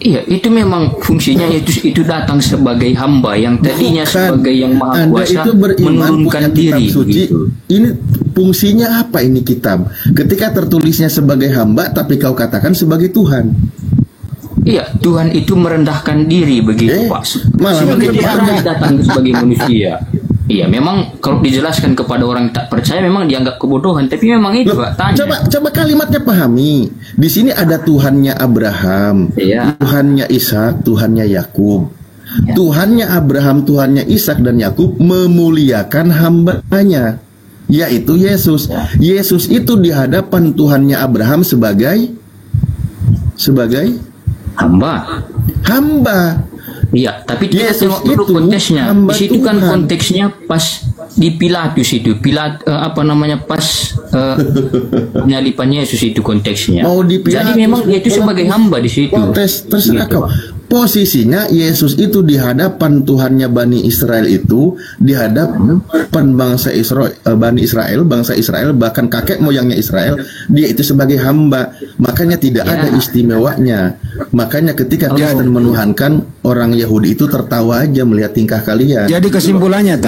Iya, itu memang fungsinya itu datang sebagai hamba yang tadinya sebagai yang maha kuasa menurunkan diri. Suci. Gitu. Ini fungsinya apa ini kitab? Ketika tertulisnya sebagai hamba, tapi kau katakan sebagai Tuhan. Iya, Tuhan itu merendahkan diri begitu Pak. Malah sebagai Tuhan datang sebagai manusia. Iya, memang kalau dijelaskan kepada orang tak percaya memang dianggap kebodohan, tapi memang itu Pak. Tanya. Coba kalimatnya pahami. Di sini ada Tuhannya Abraham, Tuhannya Ishak, Tuhannya Yakub. Tuhannya Abraham, Tuhannya Ishak dan Yakub memuliakan hambanya, yaitu Yesus. Yesus itu di hadapan Tuhannya Abraham sebagai hamba. Iya, tapi kita tengok dulu konteksnya. Di situ kan konteksnya pas di Pilatus itu. Pas penyalipan Yesus itu konteksnya. Jadi memang dia itu sebagai hamba di situ. Terserah kau. Posisinya Yesus itu di hadapan Tuhannya Bani Israel itu, di hadapan bangsa Israel, bangsa Israel, bahkan kakek moyangnya Israel, dia itu sebagai hamba. Makanya tidak ada istimewanya. Makanya ketika Kristen menuhankan, orang Yahudi itu tertawa aja melihat tingkah kalian. Jadi kesimpulannya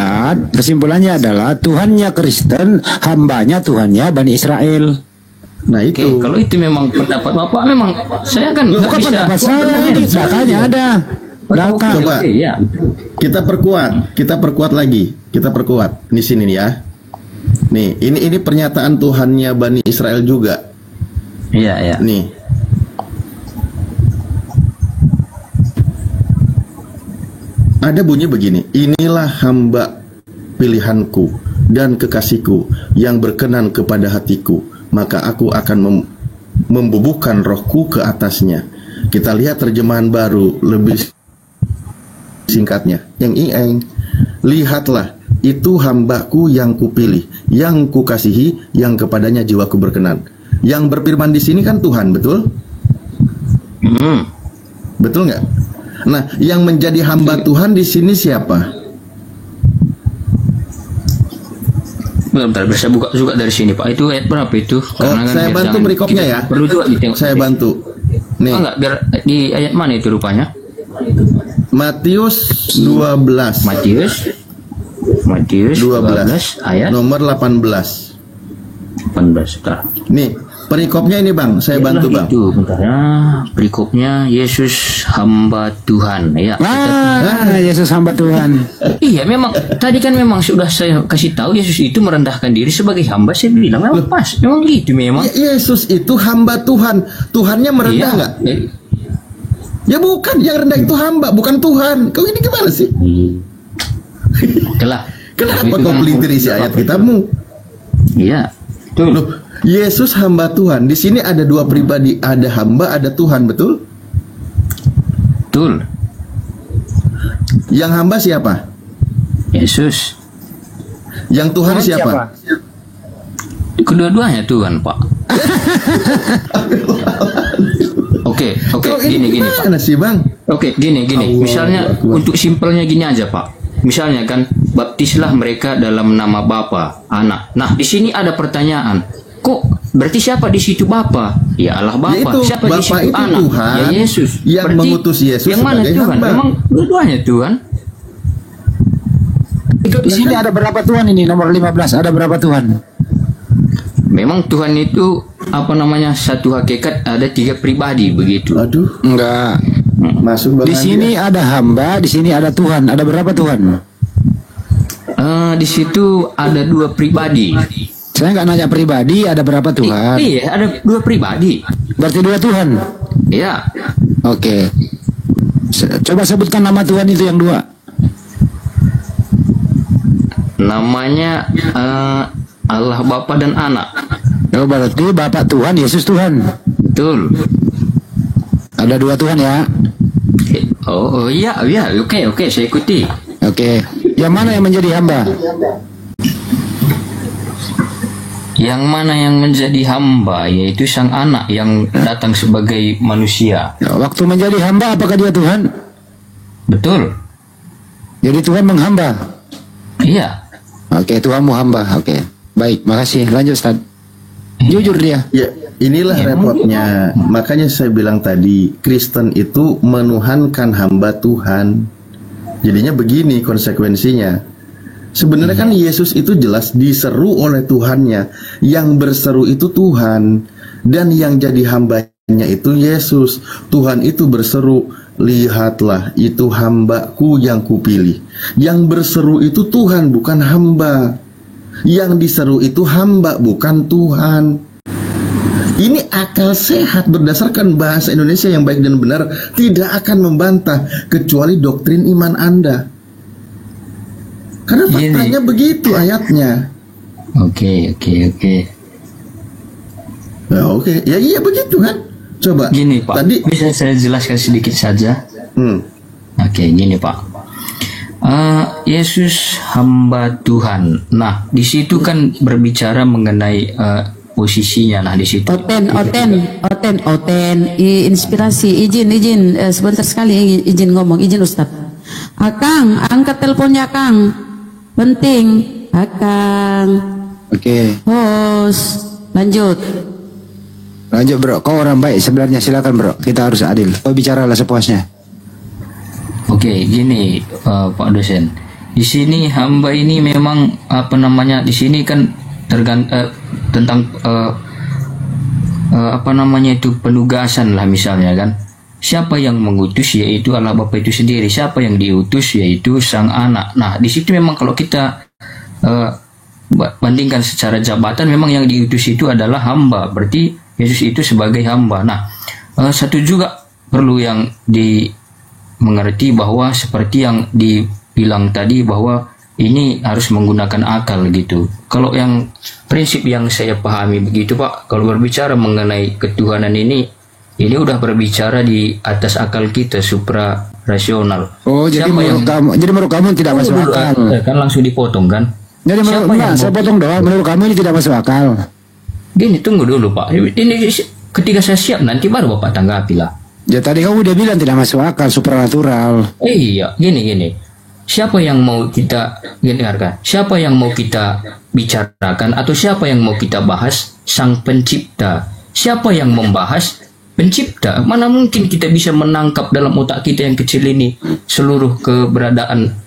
adalah Tuhannya Kristen, hambanya Tuhannya Bani Israel. Nah itu. Kalau itu memang pendapat Bapak, memang saya kan bukan pendapat saya, datanya ada. Coba kita perkuat lagi, di sini nih ya. Nih, ini pernyataan Tuhannya Bani Israel juga. Iya. Nih. Ada bunyi begini, inilah hamba pilihanku dan kekasihku yang berkenan kepada hatiku, maka aku akan membubuhkan rohku ke atasnya. Kita lihat terjemahan baru lebih singkatnya. Yang ingin, lihatlah, itu hambaku yang kupilih, yang kukasihi, yang kepadanya jiwaku berkenan. Yang berfirman di sini kan Tuhan, betul? Betul nggak? Nah, yang menjadi hamba Tuhan di sini siapa? Bentar, bisa buka juga dari sini Pak. Itu ayat berapa itu? Karena saya bantu merikopnya ya. Perlu juga ditengok. Saya bantu. Nih. Enggak, biar di ayat mana itu rupanya? Matius 12. Matius 12 ayat nomor 18. Bentar. Nih, perikopnya ini Bang, saya bantu Bang. Itu, bentar ya. Perikopnya Yesus hamba Tuhan ya. Yesus hamba Tuhan. Iya, memang tadi kan memang sudah saya kasih tahu Yesus itu merendahkan diri sebagai hamba. Saya bilang memang pas, memang gitu memang. Yesus itu hamba Tuhan. Tuhannya merendah nggak? Ya bukan, yang rendah itu hamba, bukan Tuhan. Kau ini gimana sih? Kenapa kau pelintir isi ayat kitabmu? Iya, betul. Loh, Yesus hamba Tuhan. Di sini ada dua pribadi, ada hamba, ada Tuhan, betul? Betul. Yang hamba siapa? Yesus. Yang Tuhan siapa? Kedua-duanya Tuhan, Pak. Oke, gini Pak. Sih, Bang? Oke, gini. Misalnya untuk simpelnya gini aja, Pak. Misalnya kan baptislah mereka dalam nama Bapa, Anak. Nah, di sini ada pertanyaan. Kok berarti siapa di situ Bapa? Ya Allah Bapa. Yaitu, siapa Bapa di situ itu Anak? Tuhan, ya Yesus. Yang berarti mengutus Yesus yang mana sebagai Tuhan? hamba. Memang dua-duanya Tuhan. Di sini ada berapa Tuhan ini? Nomor 15 ada berapa Tuhan? Memang Tuhan itu satu hakikat, ada 3 pribadi begitu. Aduh, Enggak. masuk Di sini ada hamba, di sini ada Tuhan. Ada berapa Tuhan? Di situ ada 2 pribadi. Saya nggak nanya pribadi, ada berapa Tuhan? Iya, ada 2 pribadi. Berarti 2 Tuhan. Iya. Oke. Coba sebutkan nama Tuhan itu yang 2. Namanya Allah Bapa dan Anak. Oh, berarti Bapak Tuhan, Yesus Tuhan. Betul. Ada 2 Tuhan ya? Oh iya, oke, saya ikuti. Oke. Yang mana yang menjadi hamba? Yang mana yang menjadi hamba, yaitu sang anak yang datang sebagai manusia. Waktu menjadi hamba, apakah dia Tuhan? Betul. Jadi Tuhan menghamba. Iya. Oke, Tuhanmu hamba. Oke. Baik, makasih. Lanjut, Ustaz. Jujur dia. Ya, inilah repotnya. Makanya saya bilang tadi, Kristen itu menuhankan hamba Tuhan. Jadinya begini konsekuensinya. Sebenarnya kan Yesus itu jelas diseru oleh Tuhannya. Yang berseru itu Tuhan. Dan yang jadi hambanya itu Yesus. Tuhan itu berseru, lihatlah itu hambaku yang kupilih. Yang berseru itu Tuhan, bukan hamba. Yang diseru itu hamba, bukan Tuhan. Ini akal sehat berdasarkan bahasa Indonesia yang baik dan benar tidak akan membantah kecuali doktrin iman Anda. Karena faktanya begitu ayatnya. Oke. Nah, oke. Ya iya begitu kan. Coba. Gini Pak, tadi bisa saya jelaskan sedikit saja. Oke, gini Pak. Yesus hamba Tuhan. Nah, di situ kan berbicara mengenai posisinya. Nah, di situ. Oten. Inspirasi. Izin. Sebentar sekali izin ngomong. Izin Ustaz. Akang, angkat teleponnya Akang. Penting. Akang. Oke. Host. Lanjut Bro. Kau orang baik sebenarnya, silakan bro. Kita harus adil. Kau bicaralah sepuasnya. Oke, gini Pak dosen. Di sini hamba ini memang di sini kan tentang penugasan lah misalnya kan. Siapa yang mengutus yaitu Allah Bapa itu sendiri. Siapa yang diutus yaitu sang anak. Nah, di situ memang kalau kita bandingkan secara jabatan, memang yang diutus itu adalah hamba. Berarti Yesus itu sebagai hamba. Nah, satu juga perlu yang mengerti bahwa seperti yang dibilang tadi bahwa ini harus menggunakan akal gitu. Kalau yang prinsip yang saya pahami begitu Pak, kalau berbicara mengenai ketuhanan ini udah berbicara di atas akal kita, supra rasional. Oh, jadi menurut kamu tidak masuk akal. Kan langsung dipotong kan? Jadi saya potong doang. Menurut kamu ini tidak masuk akal. Gini, tunggu dulu Pak. Ini ketika saya siap nanti baru Bapak tanggapi lah. Ya tadi kamu udah bilang tidak masuk akal, supranatural. Iya, gini. Siapa yang mau kita dengarkan? Siapa yang mau kita bicarakan atau siapa yang mau kita bahas? Sang Pencipta. Siapa yang membahas? Pencipta. Mana mungkin kita bisa menangkap dalam otak kita yang kecil ini seluruh keberadaan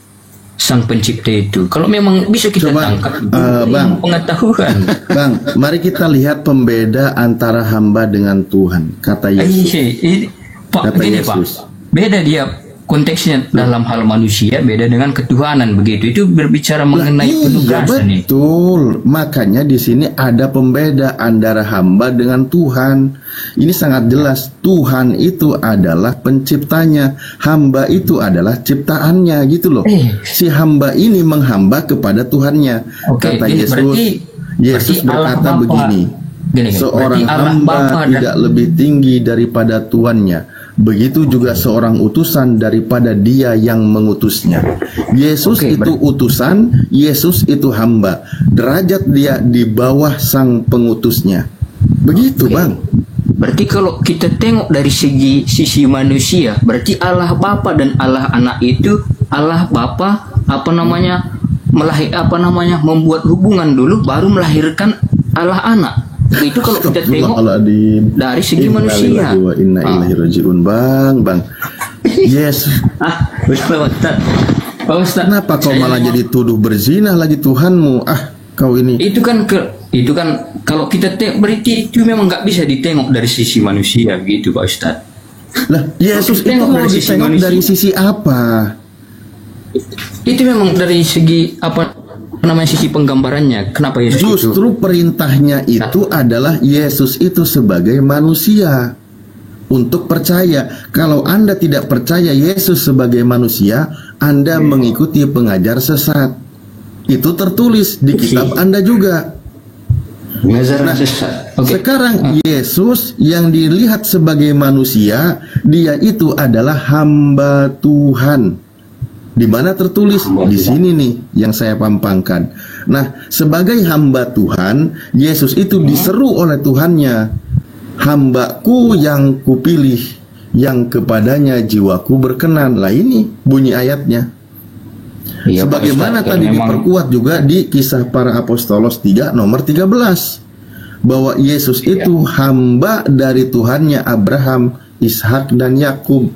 Sang Pencipta itu? Kalau memang bisa kita tangkap, Bang, pengetahuan. Bang, mari kita lihat pembeda antara hamba dengan Tuhan. Kata Yesus. Pak, Kata gini Yesus. Pak, beda dia konteksnya dalam hal manusia beda dengan ketuhanan begitu. Itu berbicara mengenai penugasan. Betul. Makanya di sini ada pembeda antara hamba dengan Tuhan. Ini sangat jelas. Tuhan itu adalah penciptanya, hamba itu adalah ciptaannya gitu loh. Si hamba ini menghamba kepada Tuhannya. Kata Yesus berkata begini. Seorang hamba tidak lebih tinggi daripada tuannya. Begitu juga seorang utusan daripada dia yang mengutusnya. Yesus itu utusan, Yesus itu hamba. Derajat dia di bawah sang pengutusnya. Begitu Bang. Berarti kalau kita tengok dari sisi manusia, berarti Allah Bapa dan Allah Anak itu, Allah Bapa membuat hubungan dulu baru melahirkan Allah Anak. Itu kalau kita tengok dari segi manusia. Inna ilaihi rajiun Bang. Yes. Pak Ustaz, kenapa kau malah jadi tuduh berzina lagi Tuhanmu? Kau ini. Itu kan kalau kita berarti itu memang nggak bisa ditengok dari sisi manusia gitu Pak Ustaz. Lah, Yesus itu mau ditengok dari sisi apa? Itu memang dari segi sisi penggambarannya. Kenapa Yesus justru perintahnya itu adalah Yesus itu sebagai manusia untuk percaya. Kalau Anda tidak percaya Yesus sebagai manusia, Anda mengikuti pengajar sesat. Itu tertulis di kitab Anda juga. Sekarang Yesus yang dilihat sebagai manusia, dia itu adalah hamba Tuhan. Di mana tertulis di sini nih yang saya pampangkan. Nah, sebagai hamba Tuhan, Yesus itu diseru oleh Tuhannya, hambaku yang kupilih, yang kepadanya jiwaku berkenan. Lah ini bunyi ayatnya. Sebagaimana tadi diperkuat juga di Kisah Para Apostolos 3 nomor 13, bahwa Yesus itu hamba dari Tuhannya Abraham, Ishak dan Yakub.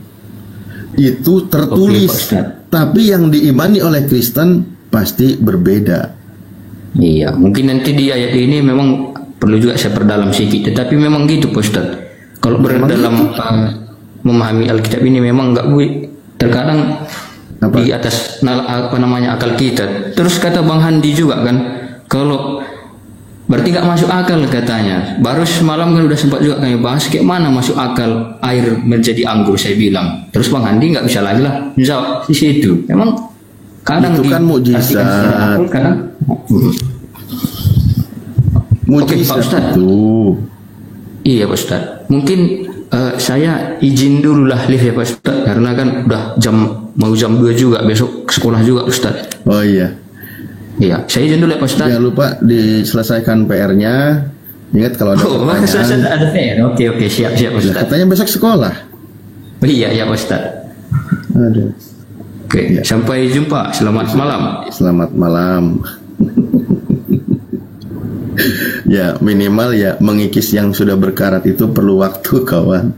Itu tertulis. Tapi yang diimani oleh Kristen pasti berbeda. Iya, mungkin nanti di ayat ini memang perlu juga saya perdalam sedikit. Tetapi memang gitu Pak Ustaz. Kalau dalam memahami Alkitab ini memang nggak terkadang di atas akal kita. Terus kata Bang Handi juga kan, kalau berarti nggak masuk akal katanya. Baru semalam kan udah sempat juga kami bahas kayak mana masuk akal air menjadi anggur, saya bilang. Terus Bang Handi nggak bisa lagi lah menjawab di situ. Memang kadang itu kan mukjizat. Kadang mukjizat itu. Iya Pak Ustaz. Mungkin saya izin dulu lah live ya Pak Ustaz, karena kan udah mau jam 2 juga, besok sekolah juga Ustaz. Oh iya. Iya, saya izin dulu ya Pak Ustaz. Jangan lupa diselesaikan PR-nya. Ingat kalau ada pertanyaan. Ada PR. Oke, siap Ustaz. Katanya besok sekolah. Iya ya Pak Ustaz. Aduh. Oke, sampai jumpa. Selamat malam. Selamat malam. Ya, minimal ya mengikis yang sudah berkarat itu perlu waktu kawan.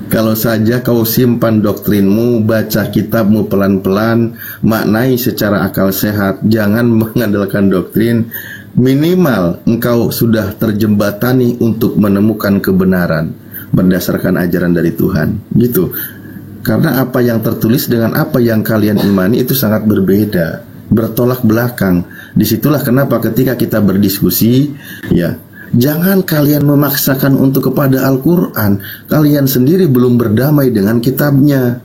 Kalau saja kau simpan doktrinmu, baca kitabmu pelan-pelan, maknai secara akal sehat, jangan mengandalkan doktrin, minimal engkau sudah terjembatani untuk menemukan kebenaran berdasarkan ajaran dari Tuhan. Gitu. Karena apa yang tertulis dengan apa yang kalian imani itu sangat berbeda, bertolak belakang. Disitulah kenapa ketika kita berdiskusi, ya, jangan kalian memaksakan untuk kepada Al-Quran. Kalian sendiri belum berdamai dengan kitabnya.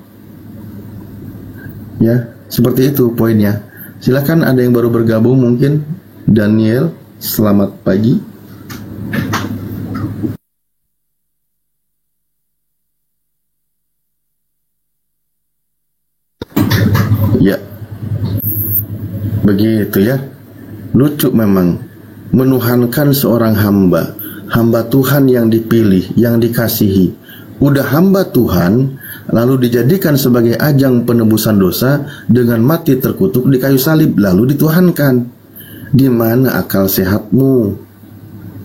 Ya, seperti itu poinnya. Silakan ada yang baru bergabung mungkin. Daniel, selamat pagi. Ya, begitu ya. Lucu memang. Menuhankan seorang hamba Tuhan yang dipilih, yang dikasihi, udah hamba Tuhan, lalu dijadikan sebagai ajang penebusan dosa dengan mati terkutuk di kayu salib, lalu dituhankan. Di mana akal sehatmu?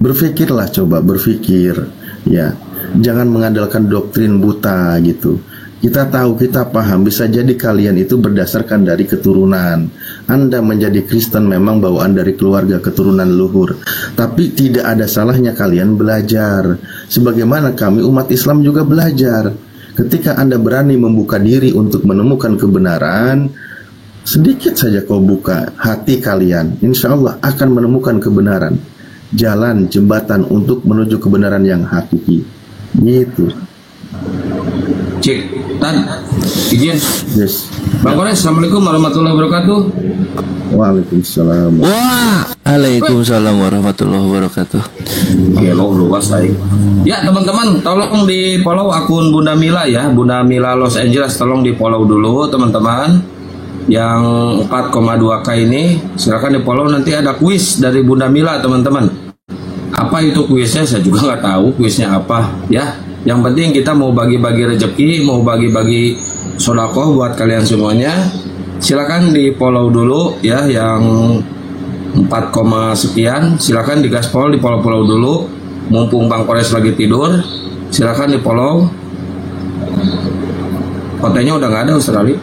Berpikirlah, coba berpikir, ya, jangan mengandalkan doktrin buta gitu. Kita tahu, kita paham, bisa jadi kalian itu berdasarkan dari keturunan. Anda menjadi Kristen memang bawaan dari keluarga keturunan luhur. Tapi tidak ada salahnya kalian belajar. Sebagaimana kami umat Islam juga belajar. Ketika Anda berani membuka diri untuk menemukan kebenaran, sedikit saja kau buka hati kalian, insya Allah akan menemukan kebenaran, jalan, jembatan untuk menuju kebenaran yang hakiki. Gitu. Cik, Tan, izin. Yes. Bang Kores, Assalamualaikum warahmatullahi wabarakatuh. Waalaikumsalam. Waalaikumsalam warahmatullahi wabarakatuh. Ya teman-teman, tolong di follow akun Bunda Mila ya, Bunda Mila Los Angeles, tolong di follow dulu teman-teman. Yang 4,2K ini silakan di follow, nanti ada kuis dari Bunda Mila teman-teman. Apa itu kuisnya saya juga nggak tahu kuisnya apa ya. Yang penting kita mau bagi-bagi rezeki, mau bagi-bagi sodakoh buat kalian semuanya. Silakan di follow dulu ya, yang 4, sekian. Silakan di gaspol, di follow dulu. Mumpung Bang Kores lagi tidur, silakan di follow. Kontennya udah nggak ada Australia.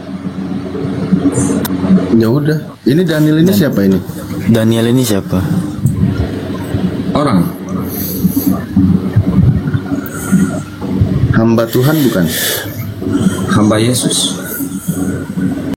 Ya udah. Ini Daniel ini siapa ini? Daniel ini siapa? Orang. Hamba Tuhan bukan? Hamba Yesus.